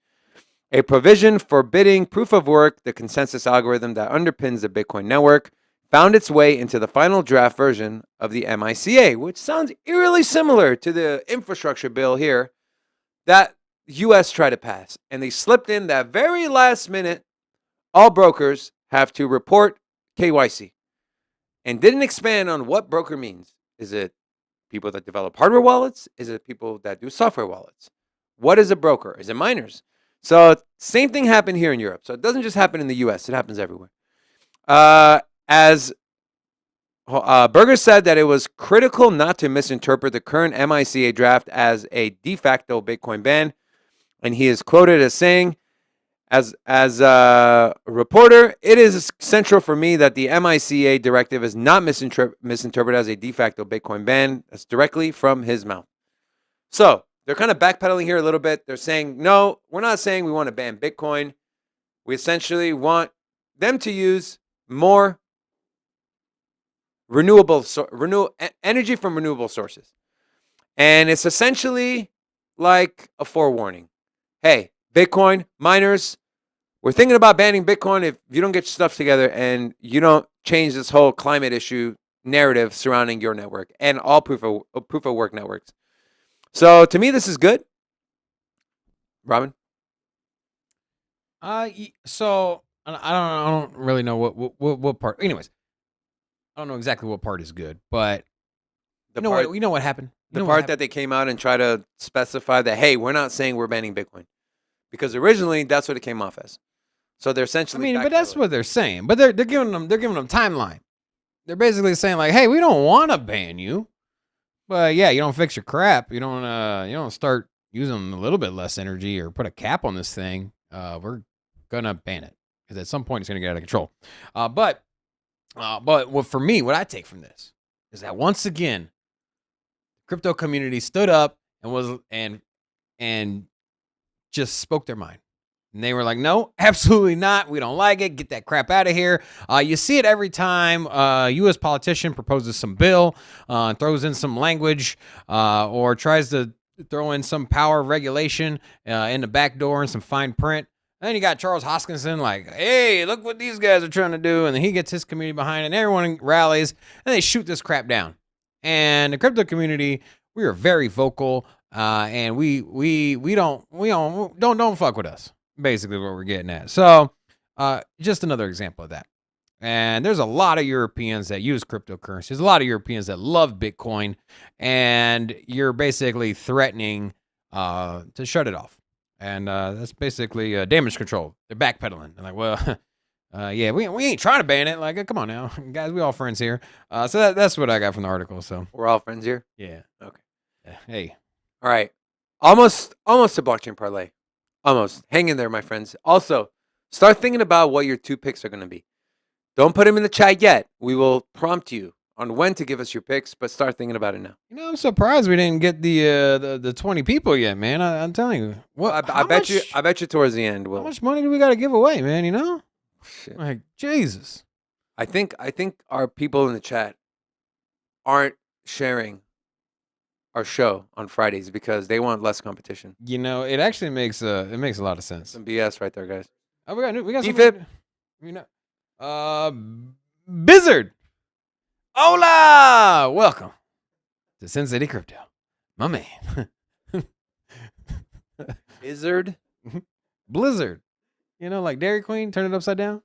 A provision forbidding proof of work, the consensus algorithm that underpins the Bitcoin network, found its way into the final draft version of the MICA, which sounds eerily similar to the infrastructure bill here that the U.S. tried to pass. And they slipped in that very last minute, all brokers have to report KYC, and didn't expand on what broker means. Is it people that develop hardware wallets? Is it people that do software wallets? What is a broker? Is it miners? So same thing happened here in Europe. So it doesn't just happen in the U.S. It happens everywhere. As Berger said that it was critical not to misinterpret the current MICA draft as a de facto Bitcoin ban. And he is quoted as saying, as a reporter, it is central for me that the MICA directive is not misinterpreted as a de facto Bitcoin ban. That's directly from his mouth. So they're kind of backpedaling here a little bit. They're saying, no, we're not saying we want to ban Bitcoin. We essentially want them to use more energy from renewable sources. And it's essentially like a forewarning. Hey, Bitcoin miners, we're thinking about banning Bitcoin if you don't get your stuff together and you don't change this whole climate issue narrative surrounding your network and all proof of work networks. So to me, this is good. Robin? So I don't really know what part. Anyways, I don't know exactly what part is good, but you know what happened. The part that they came out and tried to specify that, hey, we're not saying we're banning Bitcoin, because originally that's what it came off as. So they're essentially. But that's what they're saying. But they're giving them timeline. They're basically saying like, hey, we don't want to ban you, but yeah, you don't fix your crap. You don't start using a little bit less energy or put a cap on this thing. We're gonna ban it because at some point it's gonna get out of control. But for me, what I take from this is that once again, crypto community stood up and just spoke their mind. And they were like, no, absolutely not. We don't like it. Get that crap out of here. You see it every time a U.S. politician proposes some bill, throws in some language, or tries to throw in some power regulation in the back door and some fine print. And then you got Charles Hoskinson like, hey, look what these guys are trying to do. And then he gets his community behind it, and everyone rallies, and they shoot this crap down. And the crypto community, we are very vocal, and we don't fuck with us. Basically what we're getting at. So just another example of that. And there's a lot of Europeans that use cryptocurrency. There's a lot of Europeans that love Bitcoin, and you're basically threatening to shut it off. And that's basically damage control. They're backpedaling. They're like, well, yeah, we ain't trying to ban it. Like, come on now, guys, we all friends here. So that's what I got from the article. So we're all friends here? Yeah. Okay. Hey. All right. Almost a blockchain parlay. Almost. Hang in there, my friends. Also, start thinking about what your 2 picks are going to be. Don't put them in the chat yet. We will prompt you on when to give us your picks, but start thinking about it now. I'm surprised we didn't get the 20 people yet, man. I'm telling you. Well, I bet you towards the end. How much money do we got to give away, man? Shit. Like, Jesus. I think our people in the chat aren't sharing our show on Fridays because they want less competition. It actually makes a lot of sense. Some BS right there, guys. Oh, we got DFIP. Bizzard. Hola, welcome to Sin City Crypto, my man. Bizzard. Blizzard. Like Dairy Queen, turn it upside down.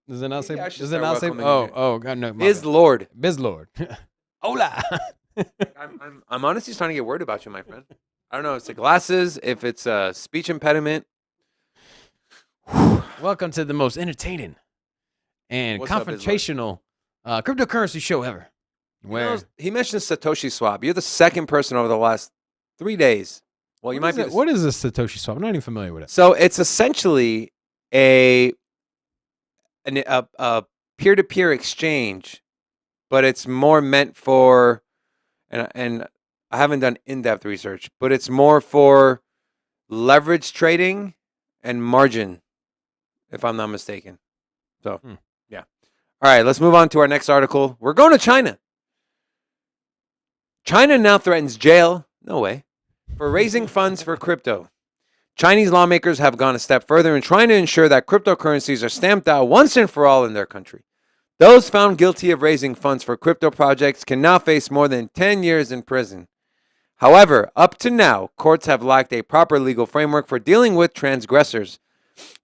Does it not say? Does it not say? Oh, God, no. Bizlord. Bizlord. Hola. I'm honestly starting to get worried about you, my friend. I don't know if it's the glasses, if it's a speech impediment. Welcome to the most entertaining and What's up, confrontational cryptocurrency show ever. Where he mentioned Satoshi Swap. You're the second person over the last 3 days. Well, you might be. What is a Satoshi Swap? I'm not even familiar with it. So it's essentially a peer-to-peer exchange, but it's more meant for, and I haven't done in-depth research, but it's more for leverage trading and margin, if I'm not mistaken. So, yeah. All right, let's move on to our next article. We're going to China. China now threatens jail, no way, for raising funds for crypto. Chinese lawmakers have gone a step further in trying to ensure that cryptocurrencies are stamped out once and for all in their country. Those found guilty of raising funds for crypto projects can now face more than 10 years in prison. However, up to now, courts have lacked a proper legal framework for dealing with transgressors.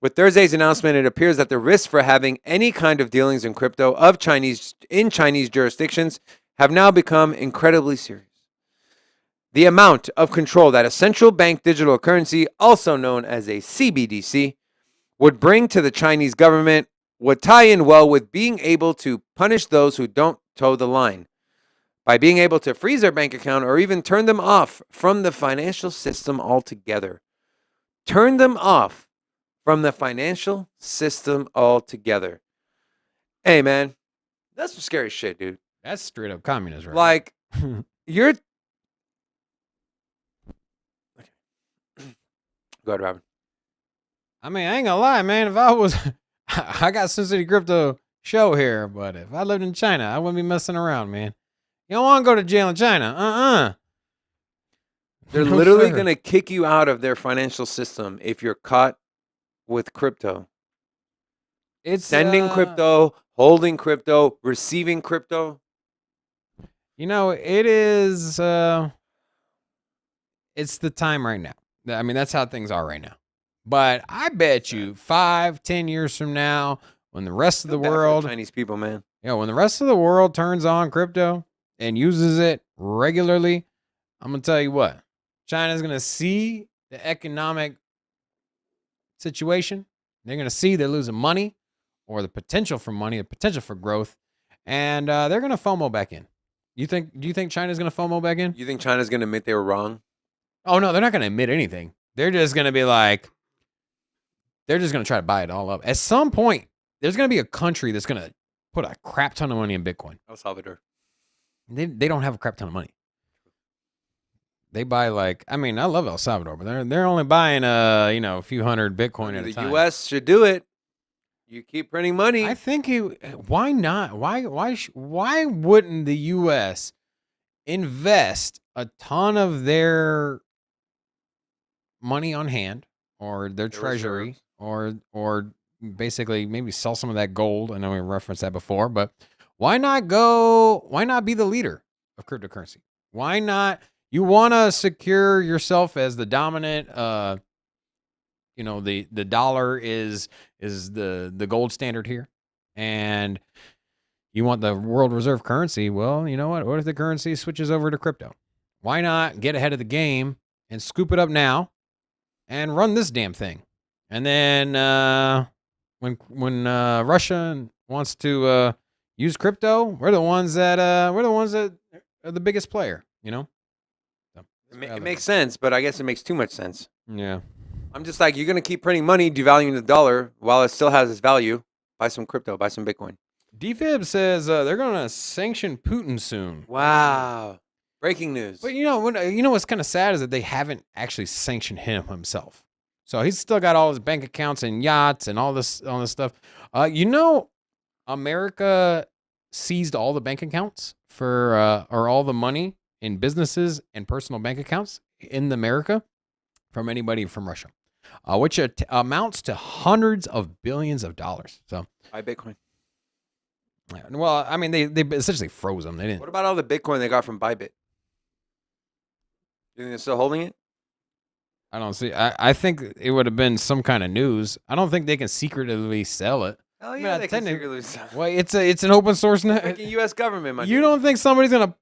With Thursday's announcement, it appears that the risks for having any kind of dealings in crypto in Chinese jurisdictions have now become incredibly serious. The amount of control that a central bank digital currency, also known as a CBDC, would bring to the Chinese government would tie in well with being able to punish those who don't toe the line by being able to freeze their bank account or even turn them off from the financial system altogether. Turn them off from the financial system altogether. Hey, man, that's some scary shit, dude. That's straight up communism, right? Like, you're... Go ahead, Robin. I mean, I ain't gonna lie, man. If I was... I got Sin City Crypto show here, but if I lived in China, I wouldn't be messing around, man. You don't want to go to jail in China. They're No, literally sir. going to kick you out of their financial system if you're caught with crypto. It's Sending crypto, holding crypto, receiving crypto. You know, it is. It's the time right now. I mean, that's how things are right now. But I bet you 5-10 years from now, when the rest of the world, Chinese people, man. when the rest of the world turns on crypto and uses it regularly, I'm gonna tell you what, China's gonna see the economic situation. They're gonna see they're losing money, or the potential for money, the potential for growth, and they're gonna FOMO back in. Do you think China's gonna FOMO back in? You think China's going to admit they were wrong? Oh no, they're not gonna admit anything. They're just gonna be like, they're just gonna try to buy it all up. At some point, there's gonna be a country that's gonna put a crap ton of money in Bitcoin. El Salvador. They don't have a crap ton of money. They buy I love El Salvador, but they're only buying a few hundred Bitcoin at a time. The U.S. should do it. You keep printing money. I think why not? Why wouldn't the U.S. invest a ton of their money on hand or their treasury or basically maybe sell some of that gold? I know we referenced that before, but why not be the leader of cryptocurrency? Why not? You want to secure yourself as the dominant, the dollar is the gold standard here. And you want the world reserve currency. Well, you know what? What if the currency switches over to crypto? Why not get ahead of the game and scoop it up now and run this damn thing? And then when Russia wants to use crypto, we're the ones that are the biggest player, So, it makes sense, but I guess it makes too much sense. yeah. I'm just like, you're going to keep printing money, devaluing the dollar while it still has its value. Buy some crypto, buy some Bitcoin. DFib says they're going to sanction Putin soon. Wow. Breaking news. But what's kind of sad is that they haven't actually sanctioned him himself. So he's still got all his bank accounts and yachts and all this stuff. America seized all the bank accounts or all the money in businesses and personal bank accounts in America from anybody from Russia, which amounts to hundreds of billions of dollars. So buy Bitcoin. Well, I mean, they essentially froze them. They didn't. What about all the Bitcoin they got from Bybit? You think they're still holding it? I don't see. I think it would have been some kind of news. I don't think they can secretly sell it. Hell yeah, they can secretly sell it. Well, it's an open source net. Freaking U.S. government, my You dude. don't think somebody's gonna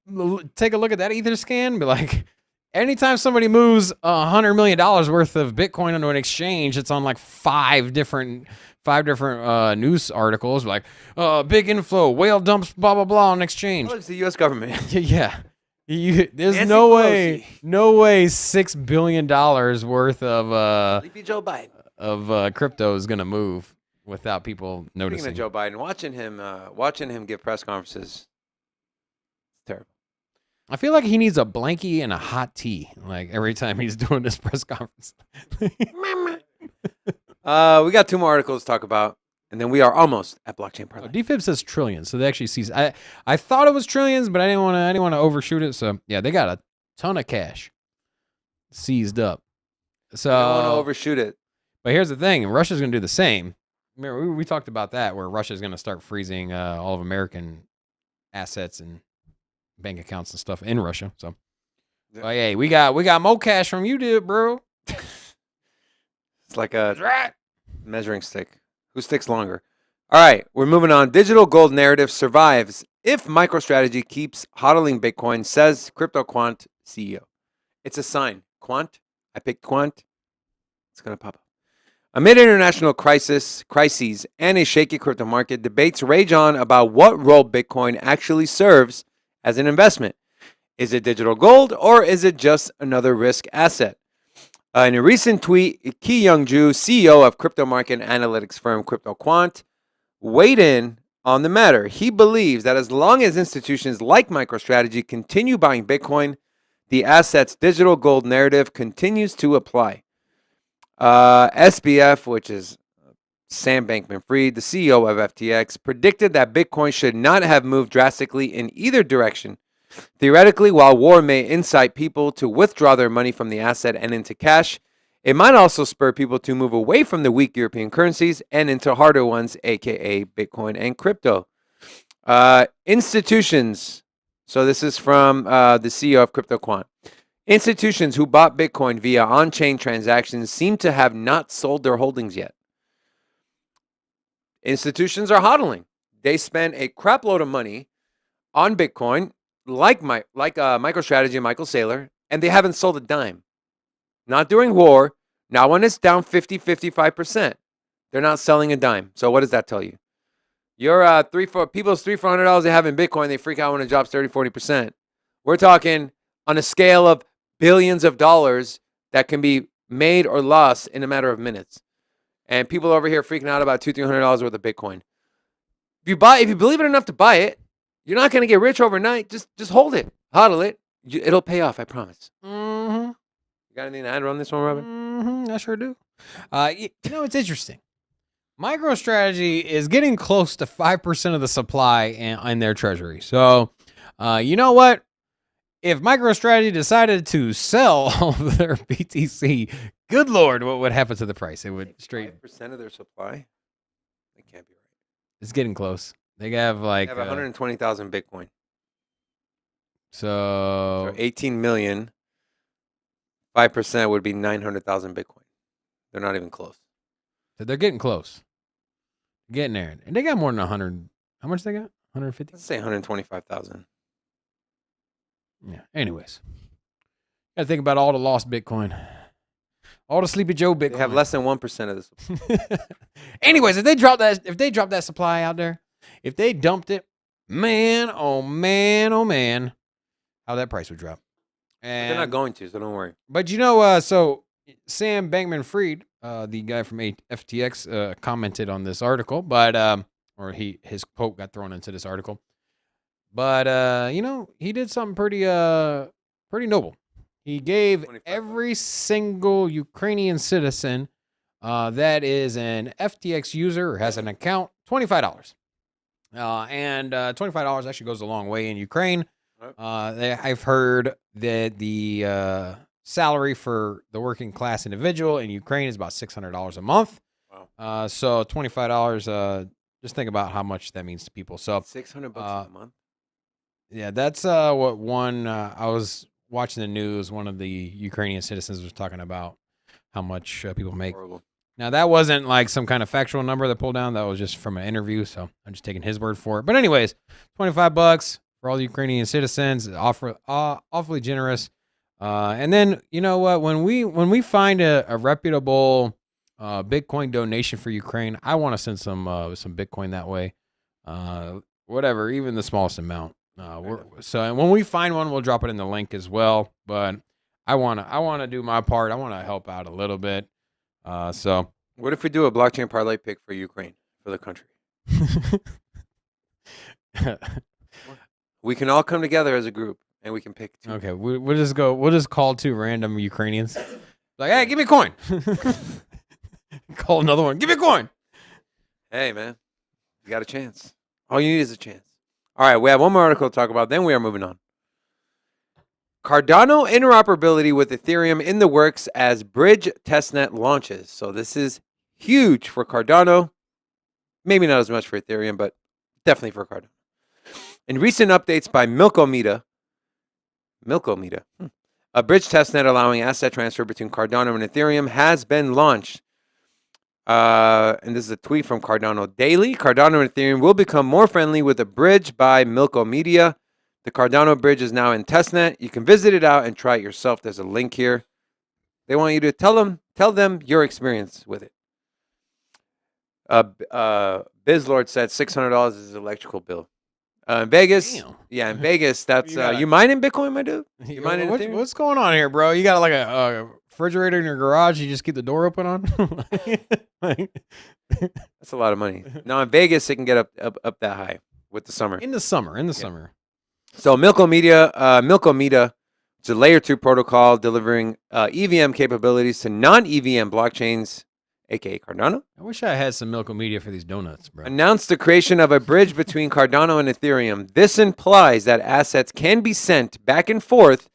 take a look at that Etherscan and be like, anytime somebody moves $100 million worth of Bitcoin onto an exchange, it's on like five different news articles, like big inflow, whale dumps, blah blah blah on exchange. Oh, it's the U.S. government. Yeah. There's Nancy no Pelosi. way $6 billion worth of Sleepy Joe Biden. crypto is gonna move without people Speaking noticing. of Joe Biden, watching him give press conferences, it's terrible. I feel like he needs a blankie and a hot tea, like every time he's doing this press conference. We got 2 more articles to talk about, and then we are almost at blockchain parlay. DFib says trillions, so they actually sees. I thought it was trillions, but I didn't want to overshoot it. So yeah, they got a ton of cash seized up. So I don't want to overshoot it. But here's the thing: Russia's going to do the same. Remember, we talked about that, where Russia's going to start freezing all of American assets and bank accounts and stuff in Russia. So, Yeah. But hey, we got more cash from you, dude, bro. It's like a measuring stick. Who sticks longer? All right, we're moving on. Digital gold narrative survives if MicroStrategy keeps hodling Bitcoin, says CryptoQuant CEO. It's a sign. Quant. I picked Quant. It's going to pop up. Amid international crises and a shaky crypto market, debates rage on about what role Bitcoin actually serves as an investment. Is it digital gold or is it just another risk asset? In a recent tweet, Ki Young-ju, CEO of crypto market analytics firm CryptoQuant, weighed in on the matter. He believes that as long as institutions like MicroStrategy continue buying Bitcoin, the asset's digital gold narrative continues to apply. SBF, which is Sam Bankman-Fried, the CEO of FTX, predicted that Bitcoin should not have moved drastically in either direction. Theoretically, while war may incite people to withdraw their money from the asset and into cash, it might also spur people to move away from the weak European currencies and into harder ones, aka Bitcoin and crypto. Institutions. So this is from the CEO of CryptoQuant. Institutions who bought Bitcoin via on-chain transactions seem to have not sold their holdings yet. Institutions are hodling. They spend a crap load of money on Bitcoin, like MicroStrategy and Michael Saylor, and they haven't sold a dime. Not during war. Now when it's down 50, 55%, they're not selling a dime. So what does that tell you? Your people's $300-400 they have in Bitcoin, they freak out when it drops 30, 40%. We're talking on a scale of billions of dollars that can be made or lost in a matter of minutes. And people over here freaking out about $200-300 worth of Bitcoin. If you believe it enough to buy it, you're not going to get rich overnight. Just hold it, hodl it. It'll pay off, I promise. Mm-hmm. You got anything to add on this one, Robin? Mm-hmm. I sure do. It's interesting. MicroStrategy is getting close to 5% of the supply in their treasury. So, you know what? If MicroStrategy decided to sell all of their BTC, good Lord, what would happen to the price? It would straight 5% of their supply? That can't be right. It's getting close. They have like They have 120,000 Bitcoin. So 18 million. 5% would be 900,000 Bitcoin. They're not even close. So they're getting close. Getting there. And they got more than 100. How much they got? 150? Let's say 125,000. Yeah. Anyways. Got to think about all the lost Bitcoin. All the Sleepy Joe Bitcoin. They have less than 1% of this. Anyways, if they drop that supply out there, if they dumped it, man, oh man, how that price would drop. And They're not going to, so don't worry. But so Sam Bankman-Fried, the guy from FTX, commented on this article, but his quote got thrown into this article. But he did something pretty noble. He gave every single Ukrainian citizen that is an FTX user or has an account $25. And $25 actually goes a long way in Ukraine. I've heard that the salary for the working class individual in Ukraine is about $600 a month. Wow. So $25. Just think about how much that means to people. So $600 a month. Yeah, that's what one. I was watching the news. One of the Ukrainian citizens was talking about how much people make. Horrible. Now, that wasn't like some kind of factual number that pulled down. That was just from an interview, so I'm just taking his word for it. But anyways, $25 for all the Ukrainian citizens, awfully generous. And then, you know what? When we find a reputable Bitcoin donation for Ukraine, I want to send some Bitcoin that way. Whatever, even the smallest amount. And when we find one, we'll drop it in the link as well. But I wanna do my part. I want to help out a little bit. So what if we do a blockchain parlay pick for Ukraine? for the country. We can all come together as a group, and we can pick 2. Okay, we'll just go. We'll just call 2 random Ukrainians. Like, hey, give me a coin. Call another one. Give me a coin. Hey, man, you got a chance. All you need is a chance. All right, we have one more article to talk about. Then we are moving on. Cardano interoperability with Ethereum in the works as Bridge testnet launches. So this is huge for Cardano. Maybe not as much for Ethereum, but definitely for Cardano. In recent updates by Milkomita, a bridge testnet allowing asset transfer between Cardano and Ethereum has been launched. And this is a tweet from Cardano Daily. Cardano and Ethereum will become more friendly with a bridge by Milkomita. The Cardano bridge is now in testnet. You can visit it out and try it yourself. There's a link here. They want you to tell them your experience with it. Bizlord said $600 is his electrical bill. In Vegas, Damn. yeah, in Vegas, that's You you mining Bitcoin, my dude? You mining What- Ethereum? what's going on here, bro? You got like a refrigerator in your garage. You just keep the door open on. That's a lot of money. Now in Vegas, it can get up that high with the summer. in the summer. So Milkomita, it's a layer 2 protocol delivering EVM capabilities to non-EVM blockchains, aka Cardano. I wish I had some Milkomita for these donuts, bro. Announced the creation of a bridge between Cardano and Ethereum. This implies that assets can be sent back and forth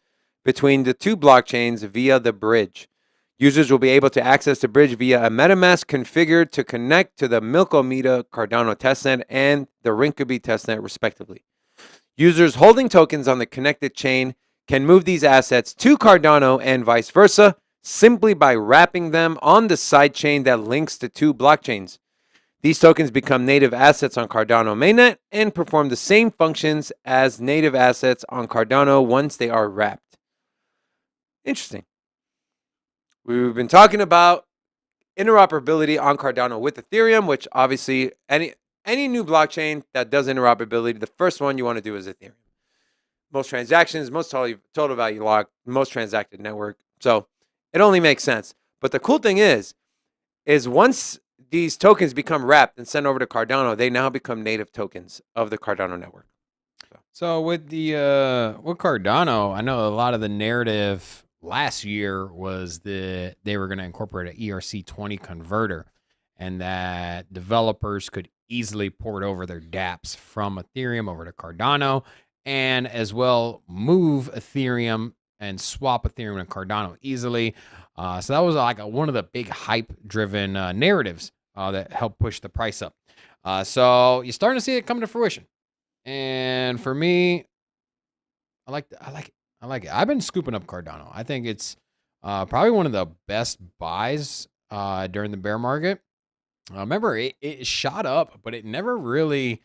between the 2 blockchains via the bridge. Users will be able to access the bridge via a MetaMask configured to connect to the Milkomita Cardano testnet and the Rinkaby testnet, respectively. Users holding tokens on the connected chain can move these assets to Cardano and vice versa simply by wrapping them on the sidechain that links the 2 blockchains. These tokens become native assets on Cardano mainnet and perform the same functions as native assets on Cardano once they are wrapped. Interesting. We've been talking about interoperability on Cardano with Ethereum, which obviously any new blockchain that does interoperability, the first one you want to do is Ethereum. Most transactions, most total value locked, most transacted network. So it only makes sense. But the cool thing is once these tokens become wrapped and sent over to Cardano, they now become native tokens of the Cardano network. So with with Cardano, I know a lot of the narrative last year was that they were going to incorporate an ERC20 converter, and that developers could easily port over their dApps from Ethereum over to Cardano, and as well move Ethereum and swap Ethereum and Cardano easily. So that was like one of the big hype-driven narratives that helped push the price up. So you're starting to see it come to fruition. And for me, I like it. I've been scooping up Cardano. I think it's probably one of the best buys during the bear market. Remember, it shot up, but it never really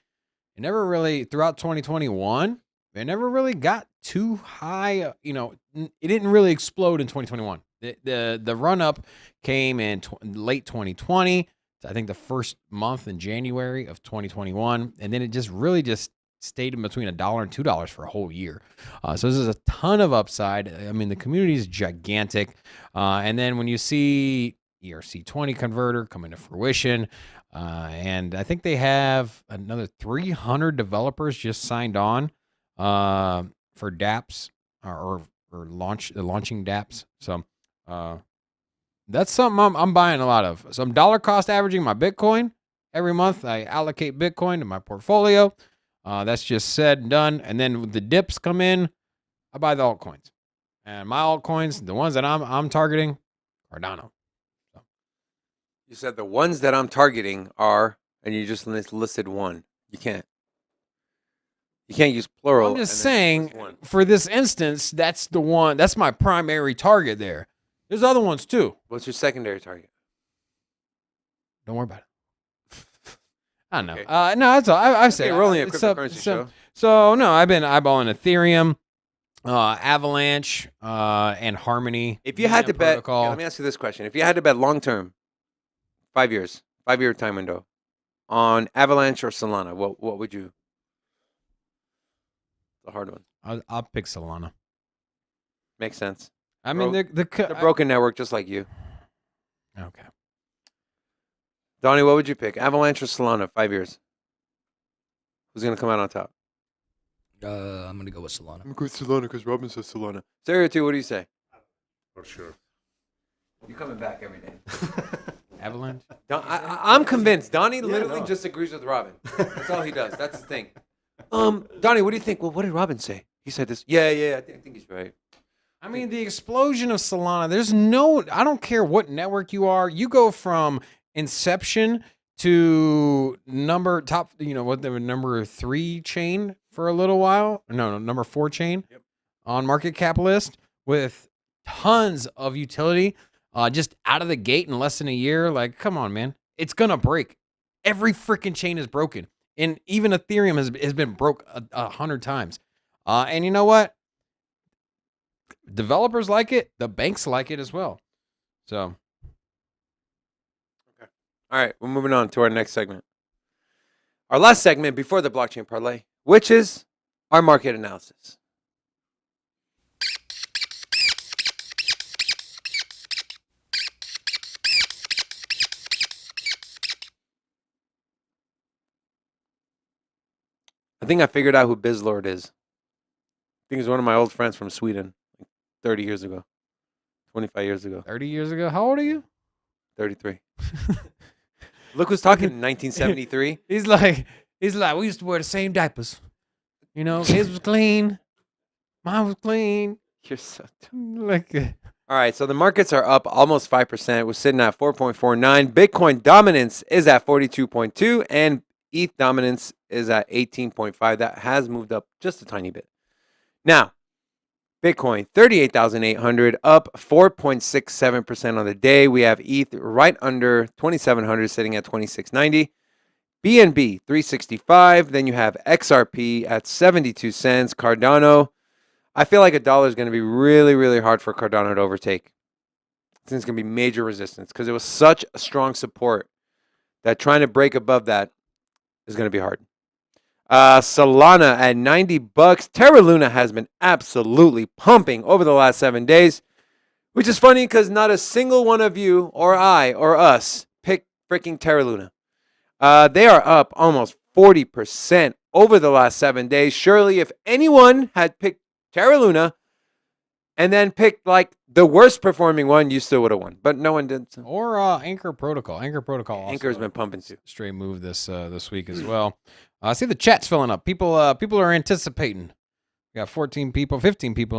throughout 2021. It never really got too high. It didn't really explode in 2021. The run up came in late 2020. I think the first month in January of 2021, and then it just stayed in between $1 and $2 for a whole year. So this is a ton of upside. I mean, the community is gigantic. And then when you see ERC20 converter come into fruition, and I think they have another 300 developers just signed on for dApps or launching dApps. So that's something I'm buying a lot of. So I'm dollar cost averaging my Bitcoin. Every month I allocate Bitcoin to my portfolio. That's just said and done. And then when the dips come in, I buy the altcoins. And my altcoins, the ones that I'm targeting, Cardano. So. You said the ones that I'm targeting are, and you just listed one. You can't use plural. I'm just saying, for this instance, that's the one. That's my primary target there. There's other ones too. What's your secondary target? Don't worry about it. I don't know. Okay. No, that's all. I've said we're only a cryptocurrency show. So no, I've been eyeballing Ethereum, Avalanche, and Harmony. If you had to bet, protocol. let me ask you this question: if you had to bet long term, 5 years, 5-year time window, on Avalanche or Solana, what would you? The hard one. I'll pick Solana. Makes sense. I mean, The broken network, just like you. Okay. Donnie, what would you pick? Avalanche or Solana? 5 years. Who's going to come out on top? I'm gonna go with Solana. I'm going to go with Solana because Robin says Solana. Stereo 2, what do you say? For sure. You're coming back every day. Avalanche. I'm convinced. Donnie literally just agrees with Robin. That's all he does. That's his thing. Donnie, what do you think? Well, what did Robin say? He said this. Yeah, I think he's right. I mean, the explosion of Solana. I don't care what network you are. You go from inception to number 3 chain for a little while. No, number 4 chain on market cap list with tons of utility just out of the gate in less than a year. Like, come on, man. It's going to break. Every freaking chain is broken. And even Ethereum has been broke 100 times. And you know what? Developers like it. The banks like it as well. So. Okay. All right. We're moving on to our next segment. Our last segment before the blockchain parlay, which is our market analysis. I think I figured out who BizLord is. I think he's one of my old friends from Sweden, 30 years ago, 25 years ago. 30 years ago? How old are you? 33. Look who's talking in 1973. He's like, we used to wear the same diapers. You know, his was clean. Mine was clean. You're so dumb. All right, so the markets are up almost 5%. We're sitting at 4.49. Bitcoin dominance is at 42.2, and ETH dominance is at 18.5. That has moved up just a tiny bit. Now, Bitcoin, 38,800, up 4.67% on the day. We have ETH right under 2,700, sitting at 2,690. BNB, 365. Then you have XRP at 72 cents. Cardano, I feel like $1 is going to be really, really hard for Cardano to overtake. I think it's going to be major resistance because it was such a strong support that trying to break above that is going to be hard. Solana at $90. Terra Luna has been absolutely pumping over the last 7 days, which is funny because not a single one of you or I or us picked freaking Terra Luna. They are up almost 40% over the last 7 days. Surely if anyone had picked Terra Luna and then picked like the worst performing one, you still would have won. But no one did. So. Or Anchor Protocol. Anchor's been pumping too. Straight move this week as well. I see the chat's filling up. People are anticipating. We got 15 people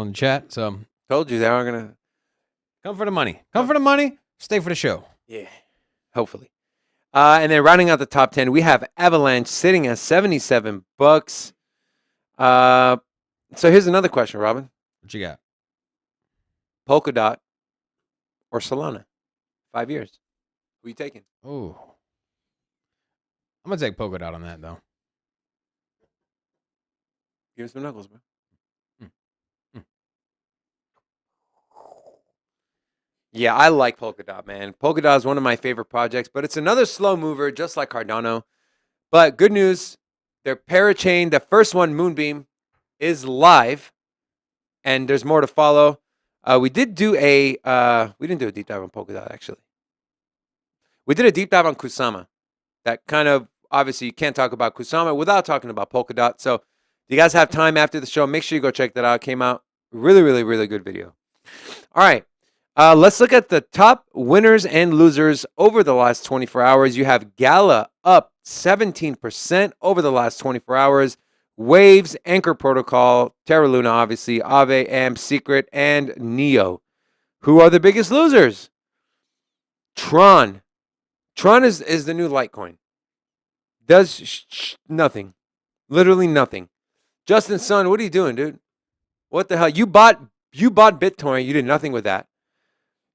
in the chat. So told you they are gonna come for the money. Come for the money. Stay for the show. Yeah, hopefully. And then rounding out the top 10, we have Avalanche sitting at $77. So here's another question, Robin. What you got? Polkadot or Solana? 5 years. Who are you taking? Oh, I'm gonna take Polkadot on that though. Give us some knuckles, bro. Yeah, I like Polkadot, man. Polkadot is one of my favorite projects, but it's another slow mover, just like Cardano. But good news, their parachain, the first one, Moonbeam, is live, and there's more to follow. We didn't do a deep dive on Polkadot, actually. We did a deep dive on Kusama. That kind of, obviously, you can't talk about Kusama without talking about Polkadot. So if you guys have time after the show, make sure you go check that out. It came out really, really, really good video. All right. Let's look at the top winners and losers over the last 24 hours. You have Gala up 17% over the last 24 hours. Waves, Anchor Protocol, Terra Luna, obviously, Aave, Amp, Secret, and Neo. Who are the biggest losers? Tron. Tron is the new Litecoin. Does nothing. Literally nothing. Justin Sun, what are you doing, dude? What the hell? You bought BitTorrent. You did nothing with that.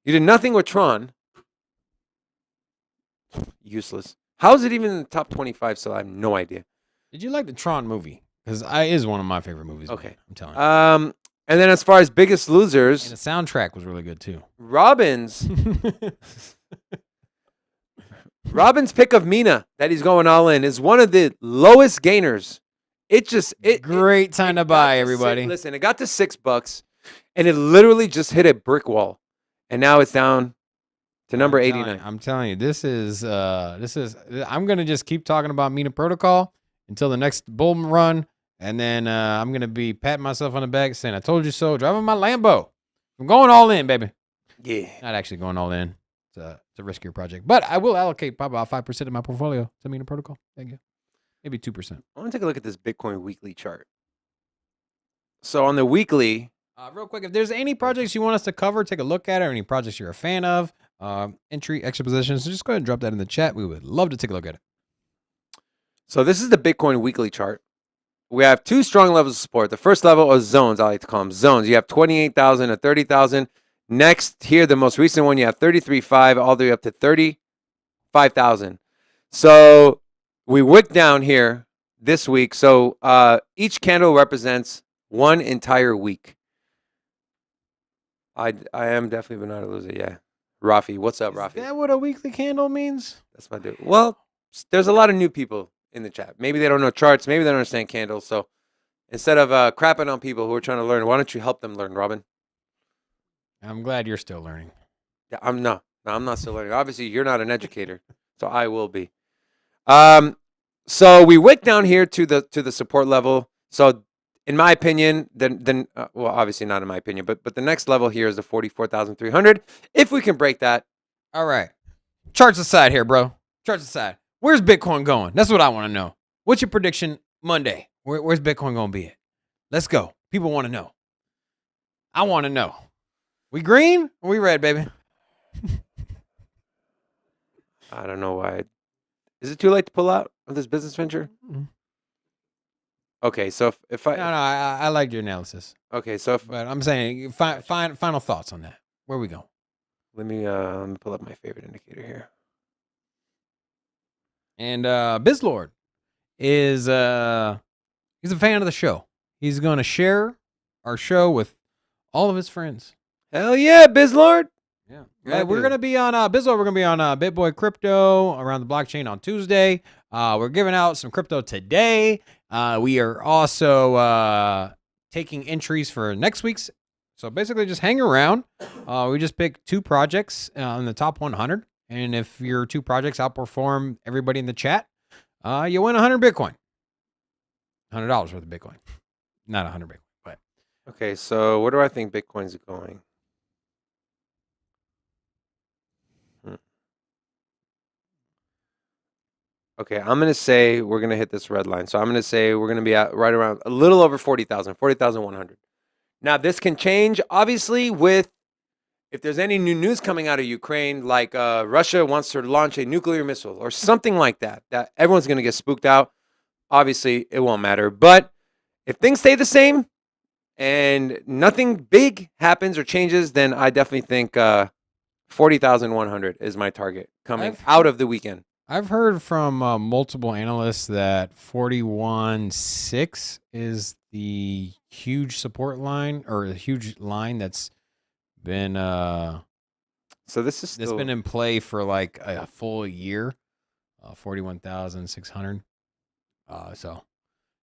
You did nothing with Tron. Useless. How is it even in the top 25? So I have no idea. Did you like the Tron movie? Because it is one of my favorite movies. Okay. Man, I'm telling you. And then as far as biggest losers. And the soundtrack was really good too. Robin's pick of Mina that he's going all in is one of the lowest gainers. Great time to buy, everybody. Listen, it got to $6 and it literally just hit a brick wall. And now it's down to number I'm telling 89. I'm telling you, this is. I'm gonna just keep talking about Mina Protocol until the next bull run, and then I'm gonna be patting myself on the back saying, "I told you so." Driving my Lambo. I'm going all in, baby. Yeah. Not actually going all in. It's a riskier project, but I will allocate probably about 5% of my portfolio to Mina Protocol. Thank you. Maybe 2%. I want to take a look at this Bitcoin weekly chart. So on the weekly, Real quick, if there's any projects you want us to cover, take a look at it, or any projects you're a fan of, entry, extra positions, so just go ahead and drop that in the chat. We would love to take a look at it. so this is the Bitcoin weekly chart. We have two strong levels of support. The first level is zones. I like to call them zones. You have 28,000 to 30,000. Next here, the most recent one, you have 33.5 all the way up to 35,000. So we wick down here this week. So each candle represents one entire week. I am definitely not a loser. Yeah. Rafi, what's up, Rafi? Is that what a weekly candle means? That's my dude. Well, there's a lot of new people in the chat. Maybe they don't know charts. Maybe they don't understand candles. So instead of crapping on people who are trying to learn, why don't you help them learn, Robin? I'm glad you're still learning. Yeah, I'm not still learning. Obviously, you're not an educator, so I will be. So we wick down here to the support level. So in my opinion, then well, obviously not in my opinion, but the next level here is the 44,300. If we can break that. All right. Charts aside here, bro. Charts aside. Where's Bitcoin going? That's what I want to know. What's your prediction Monday? Where's Bitcoin going to be at? Let's go. People want to know. I want to know. We green or we red, baby? I don't know why. Is it too late to pull out of this business venture? Okay, so if I... No, I like your analysis. Okay, so if... But I'm saying, final thoughts on that. Where we go? Let me pull up my favorite indicator here. And Bizlord is he's a fan of the show. He's going to share our show with all of his friends. Hell yeah, Bizlord! Yeah, we're gonna be on Bizlord. We're gonna be on BitBoy Crypto around the blockchain on Tuesday. We're giving out some crypto today. We are also taking entries for next week's. So basically, just hang around. We just picked two projects in the top 100, and if your two projects outperform everybody in the chat, you win 100 Bitcoin. $100 worth of Bitcoin, not 100 Bitcoin, but okay. So where do I think Bitcoin's going? Okay, I'm going to say we're going to hit this red line. So I'm going to say we're going to be at right around a little over 40,000, 40,100. Now, this can change, obviously, with if there's any new news coming out of Ukraine, like Russia wants to launch a nuclear missile or something like that, that everyone's going to get spooked out. Obviously, it won't matter. But if things stay the same and nothing big happens or changes, then I definitely think 40,100 is my target coming out of the weekend. I've heard from multiple analysts that 41.6 is the huge support line or a huge line that's been so this is that's been in play for like a full year. 41,600. So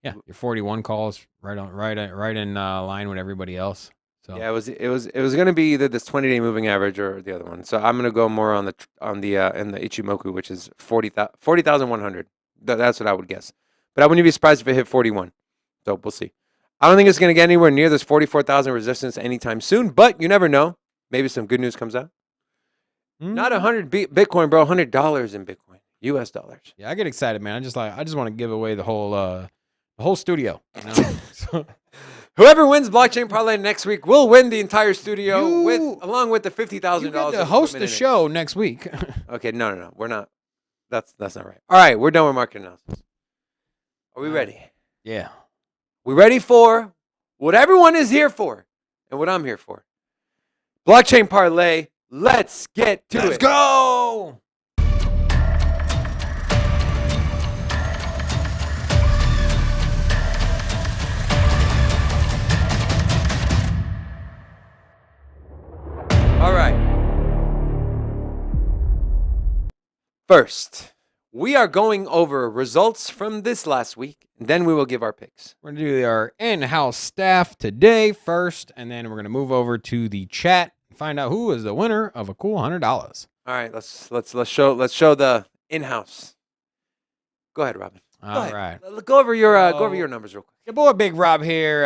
yeah, your 41 calls right in line with everybody else. So yeah, it was going to be either this 20-day moving average or the other one. So I'm going to go more on the in the Ichimoku, which is 40,100. That's what I would guess. But I wouldn't be surprised if it hit 41. So we'll see. I don't think it's going to get anywhere near this 44,000 resistance anytime soon, but you never know. Maybe some good news comes out. Not 100 Bitcoin, bro. $100 in Bitcoin, US dollars. Yeah, I get excited, man. I just want to give away the whole studio. You know? So, whoever wins blockchain parlay next week will win the entire studio along with the $50,000. You get to host the show next week. Okay, no, we're not. That's not right. All right, we're done with market analysis. Are we ready? Yeah. We ready for what everyone is here for and what I'm here for? Blockchain parlay. Let's get to it. Let's go. All right. First, we are going over results from this last week, and then we will give our picks. We're going to do our in-house staff today first, and then we're going to move over to the chat and find out who is the winner of a cool $100. All right, let's show the in-house. Go ahead, Robin. All right. Go over your numbers real quick. Your boy Big Rob here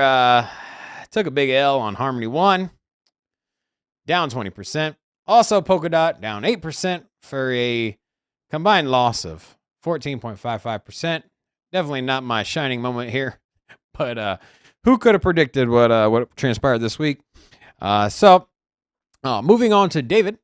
took a big L on Harmony 1, down 20%. Also, Polka Dot down 8% for a combined loss of 14.55%. Definitely not my shining moment here, but who could have predicted what transpired this week? So, moving on to David.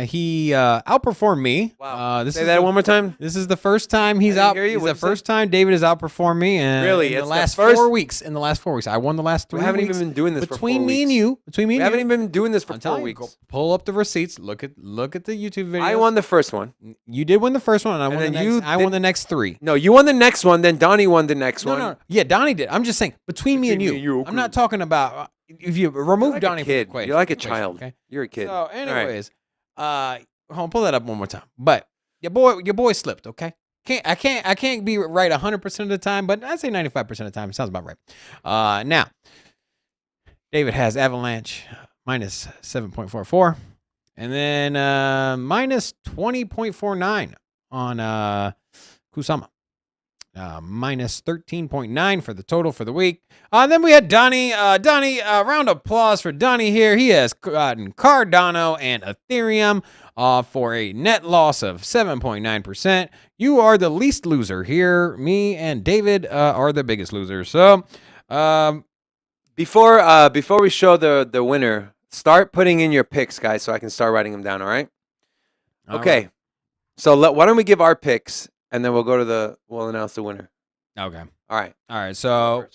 He outperformed me. Wow. Say that one more time. This is the first time he's out. It's the first time David has outperformed me. And really, in the last 4 weeks. In the last 4 weeks, I won the last 3 weeks. We haven't even been doing this between me and you. We haven't even been doing this for 4 weeks. Pull up the receipts. Look at the YouTube video. I won the first one. You did win the first one, and I won the next 3. No, you won the next one. Then Donnie won the next one. No. Yeah, Donnie did. I'm just saying between me and you. I'm not talking about if you remove Donnie from the equation. You're like a child. Okay? You're a kid. So, anyways, hold on, pull that up one more time. But your boy slipped. Okay, I can't be right 100% of the time, but I'd say 95% of the time. It sounds about right. Now, David has Avalanche minus 7.44, and then minus 20.49 on Kusama. Minus 13.9 for the total for the week. Then we had Donnie. Round of applause for Donnie here. He has gotten Cardano and Ethereum for a net loss of 7.9%. You are the least loser here. Me and David are the biggest losers. So before we show the winner, start putting in your picks, guys, so I can start writing them down, all right? Okay. Right. So why don't we give our picks? And then we'll announce the winner. Okay. All right. So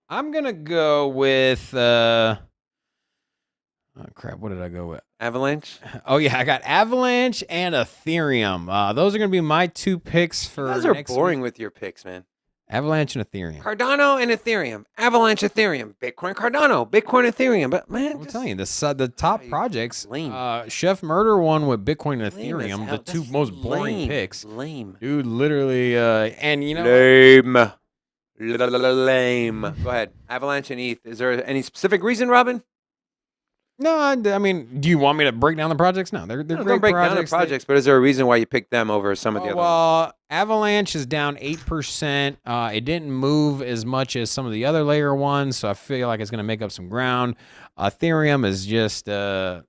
I'm going to go with, oh crap, what did I go with? Avalanche? Oh, yeah, I got Avalanche and Ethereum. Those are going to be my 2 picks for next week. You guys are boring with your picks, man. Avalanche and Ethereum. Cardano and Ethereum. Avalanche, Ethereum. Bitcoin, Cardano. Bitcoin, Ethereum. But, man, I'm telling you, the top projects. Lame. Chef Murder won with Bitcoin and Ethereum, the 2 most boring picks. Lame. Dude, literally, and you know. Lame. Go ahead. Avalanche and ETH. Is there any specific reason, Robin? No, I mean, do you want me to break down the projects? No, they're great break down the projects, but is there a reason why you picked them over some of the other ones? Well, Avalanche is down 8%. It didn't move as much as some of the other layer ones, so I feel like it's going to make up some ground. Ethereum is just, it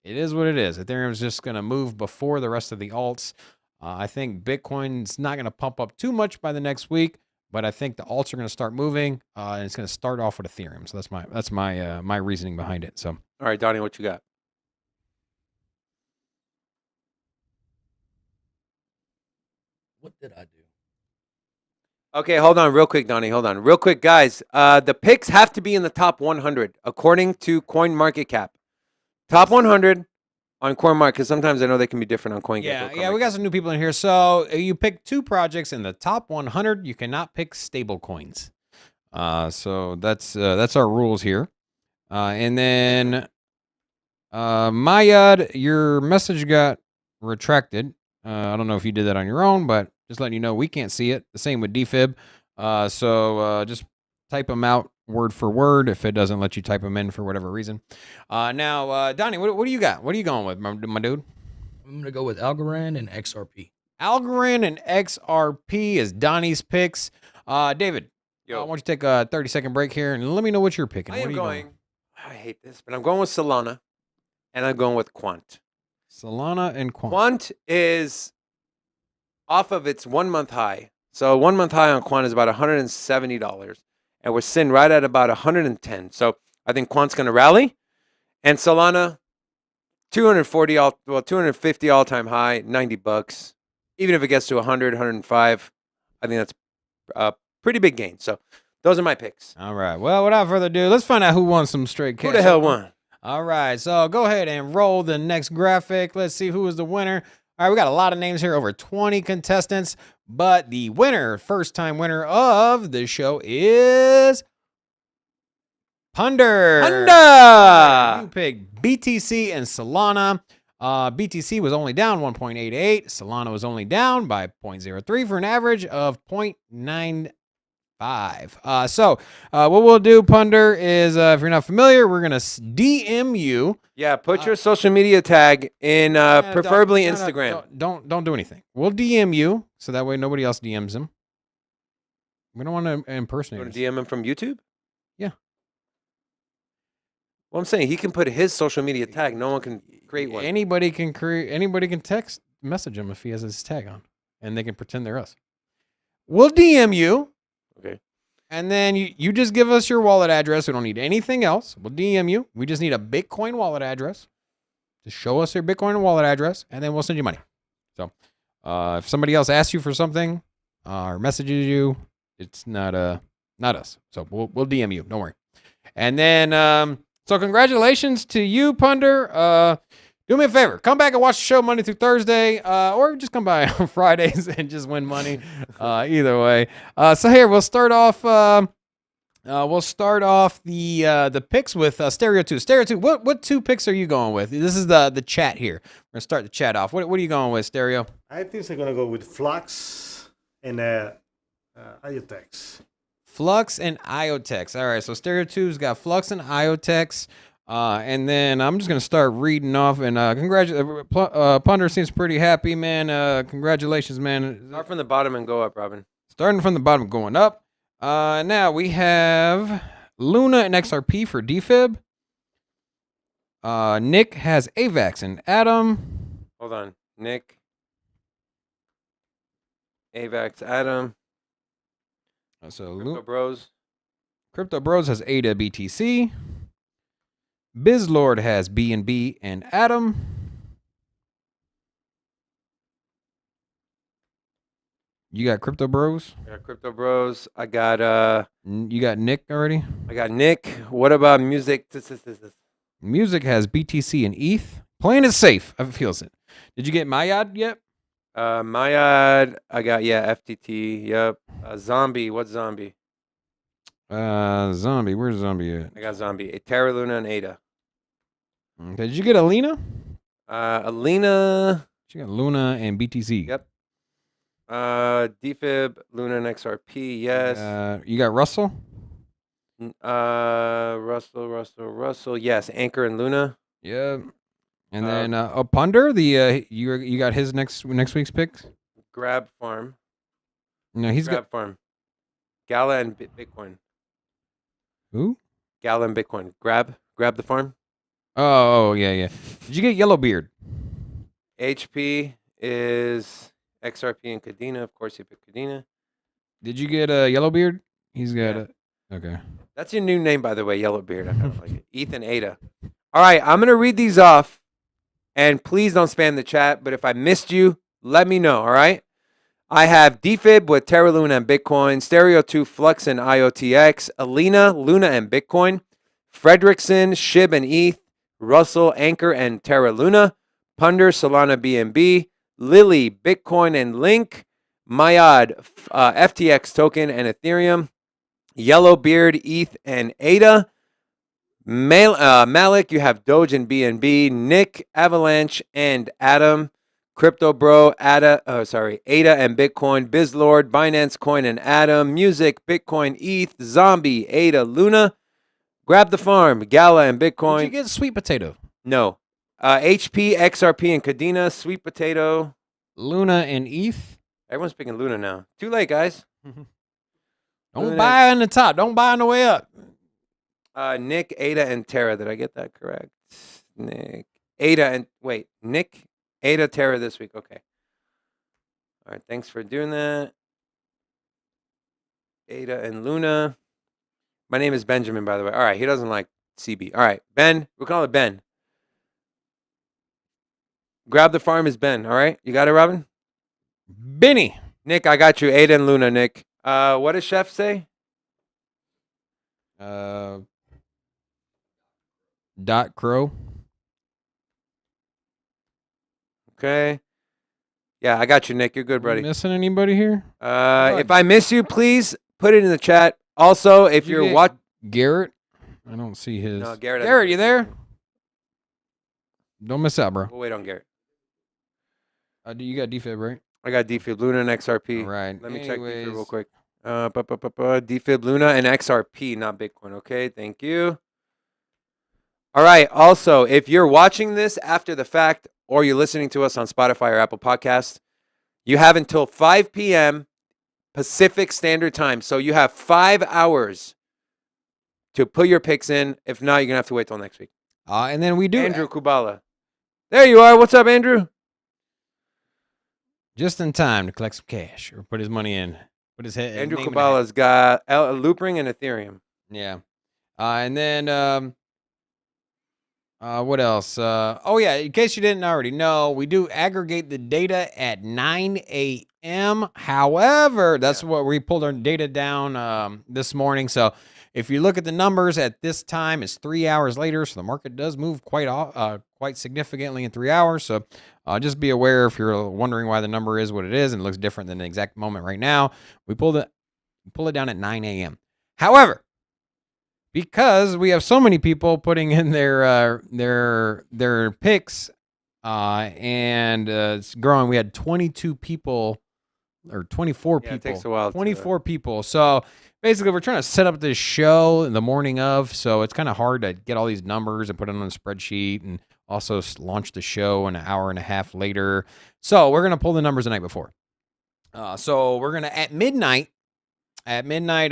is what it is. Ethereum is just going to move before the rest of the alts. I think Bitcoin's not going to pump up too much by the next week, but I think the alts are going to start moving, and it's going to start off with Ethereum. So that's my reasoning behind it. So. All right, Donnie, what you got? What did I do? Okay, hold on real quick, Donnie. Hold on. Real quick, guys. The picks have to be in the top 100, according to CoinMarketCap. Top 100 on CoinMarket, because sometimes I know they can be different on CoinGecko. Yeah, we got some new people in here. So you pick 2 projects in the top 100. You cannot pick stable coins. So that's our rules here. And then, Mayad, your message got retracted. I don't know if you did that on your own, but just letting you know we can't see it. The same with DFib. So just type them out word for word if it doesn't let you type them in for whatever reason. Now, Donnie, what do you got? What are you going with, my dude? I'm going to go with Algorand and XRP. Algorand and XRP is Donnie's picks. David, I want you to take a 30-second break here and let me know what you're picking. I hate this, but I'm going with Solana, and I'm going with Quant. Solana and Quant. Quant is off of its 1-month high. So 1-month high on Quant is about $170, and we're sitting right at about 110. So I think Quant's going to rally, and Solana, 250 all-time high, $90. Even if it gets to 100, 105, I think that's a pretty big gain. So those are my picks. All right. Well, without further ado, let's find out who won some straight cash. Who the hell won? All right. So go ahead and roll the next graphic. Let's see who is the winner. All right. We got a lot of names here, over 20 contestants. But the winner, first-time winner of the show is Punder. You picked BTC and Solana. BTC was only down 1.88. Solana was only down by 0.03 for an average of 0.95. 5. So what we'll do, Punder, is if you're not familiar, we're gonna DM you. Yeah, put your social media tag in, preferably No, Instagram. Don't do anything. We'll DM you so that way nobody else DMs him. We don't want to You impersonate. want to DM him from YouTube? Yeah. Well, I'm saying he can put his social media tag. No one can create one. Anybody can create. Anybody can text message him if he has his tag on, and they can pretend they're us. We'll DM you. Okay. And then you just give us your wallet address. We don't need anything else. We'll DM you. We just need a Bitcoin wallet address. Just show us your Bitcoin wallet address, and then we'll send you money. So if somebody else asks you for something or messages you, it's not us. So we'll DM you. Don't worry. And then so congratulations to you, Punder. Do me a favor. Come back and watch the show Monday through Thursday, or just come by on Fridays and just win money. Either way. So here we'll start off. The picks with Stereo 2. Stereo 2. What 2 picks are you going with? This is the chat here. We're gonna start the chat off. What are you going with, Stereo? I think they're gonna go with Flux and IoTex. Flux and IoTex. All right. So Stereo 2's got Flux and IoTex. And then I'm just gonna start reading off. And Punder seems pretty happy, man. Congratulations, man. Start from the bottom and go up, Robin. Starting from the bottom, going up. Now we have Luna and XRP for DFib. Nick has AVAX and Adam. Hold on, Nick. AVAX, Adam. So Crypto Bros. Crypto Bros has ADA BTC. BizLord has BNB and Adam. You got Crypto Bros? I got Crypto Bros. I got You got Nick already? I got Nick. What about music? Music has BTC and ETH. Playing it safe. I feels it. Did you get Mayad yet? Mayad. I got FTT. Yep. Zombie. What's Zombie? Zombie. Where's Zombie at? I got Zombie. Terra Luna and Ada. Okay. Did you get Alina? Alina. She got Luna and BTC. Yep. DFib, Luna and XRP. Yes. You got Russell? Russell. Yes. Anchor and Luna. Yeah. And then Punder, you got his next week's picks? Grab Farm. No, he's Grab Farm. Gala and Bitcoin. Who? Gala and Bitcoin. Grab the farm. Oh, yeah. Did you get Yellowbeard? HP is XRP and Cadena. Of course, you picked Cadena. Did you get Yellowbeard? He's got Yeah. Okay. That's your new name, by the way, Yellowbeard. I kind of like it. Ethan Ada. All right, I'm going to read these off, and please don't spam the chat, but if I missed you, let me know, all right? I have DFib with Terra Luna and Bitcoin, Stereo 2, Flux and IOTX, Alina, Luna and Bitcoin, Fredrickson, SHIB and ETH, Russell, Anchor and Terra Luna, Punder, Solana BNB, Lily, Bitcoin and Link, Mayad, FTX token and Ethereum, Yellowbeard, ETH and ADA, Malik, you have Doge and BNB, Nick, Avalanche and Adam, Crypto Bro, Ada and Bitcoin, BizLord, Binance Coin and Adam, Music, Bitcoin, ETH, Zombie, Ada, Luna, Grab the Farm, Gala and Bitcoin. Did you get Sweet Potato? No. HP, XRP and Cadena, Sweet Potato. Luna and ETH? Everyone's picking Luna now. Too late, guys. Don't buy on the top. Don't buy on the way up. Nick, Ada, and Terra. Did I get that correct? Nick, Ada, and wait, Nick, Ada, Terra this week. Okay. All right. Thanks for doing that. Ada and Luna. My name is Benjamin, by the way. All right. He doesn't like CB. All right. Ben. We'll call it Ben. Grab the Farm is Ben. All right. You got it, Robin? Benny. Nick, I got you. Ada and Luna, Nick. What does Chef say? Dot Crow. Okay. Yeah, I got you, Nick. You're good, buddy. Missing anybody here? If I miss you, please put it in the chat. Also, if you're watching Garrett, I don't see his. No, Garrett. Garrett, you there? Don't miss out, bro. We'll wait on Garrett. You got DFib, right? I got DFib, Luna, and XRP. All right. Let me check DFib real quick. DFib Luna and XRP, not Bitcoin. Okay, thank you. All right. Also, if you're watching this after the fact or you're listening to us on Spotify or Apple Podcasts, you have until 5 p.m. Pacific Standard Time. So you have 5 hours to put your picks in. If not, you're going to have to wait till next week. And then we do Andrew Kubala. There you are. What's up, Andrew? just in time to collect some cash or put his money in. Put his head. Andrew name in the Kubala's got Loopring and Ethereum. Yeah. And then what else? Oh, yeah. In case you didn't already know, we do aggregate the data at 9 a.m. However, that's what we pulled our data down this morning. So if you look at the numbers at this time, it's 3 hours later. So the market does move quite significantly in 3 hours. So just be aware if you're wondering why the number is what it is and it looks different than the exact moment right now. We pull it down at 9 a.m. However, because we have so many people putting in their picks and it's growing, we had 22 people or 24 people. It takes a while. 24 people. So basically, we're trying to set up this show the morning of, so it's kind of hard to get all these numbers and put it on a spreadsheet and also launch the show an hour and a half later. So we're going to pull the numbers the night before. So we're going to, at midnight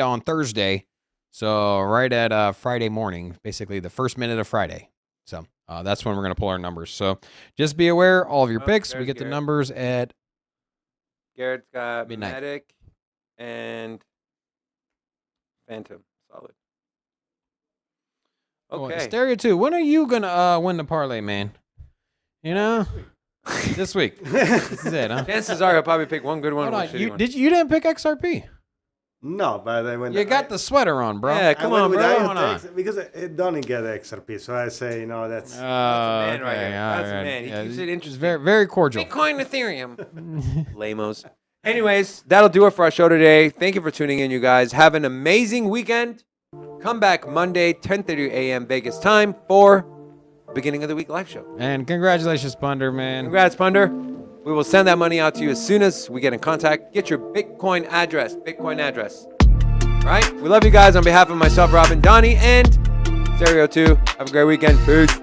on Thursday, so right at Friday morning, basically the first minute of Friday. So that's when we're going to pull our numbers. So just be aware, all of your picks, we get the numbers at Garrett's got midnight. Medic and Phantom. Solid. Okay. Stereo 2, when are you going to win the parlay, man? You know? This week. This is it, huh? Chances are he'll probably pick one good one. Hold and one on. shitty one. You didn't pick XRP? No, but I went. You got the sweater on, bro. Yeah, come on, bro. Hold on. because it don't get XRP, so I say that's. That's a man right here. all That's a right. man. He keeps it interesting. Very, very cordial. Bitcoin, Ethereum. Lamos. Anyways, that'll do it for our show today. Thank you for tuning in, you guys. Have an amazing weekend. Come back Monday, 10:30 a.m. Vegas time for beginning of the week live show. And congratulations, Punder, man. Congrats, Punder. We will send that money out to you as soon as we get in contact. Get your Bitcoin address. All right? We love you guys on behalf of myself, Robin, Donnie, and Stereo 2. Have a great weekend. Peace.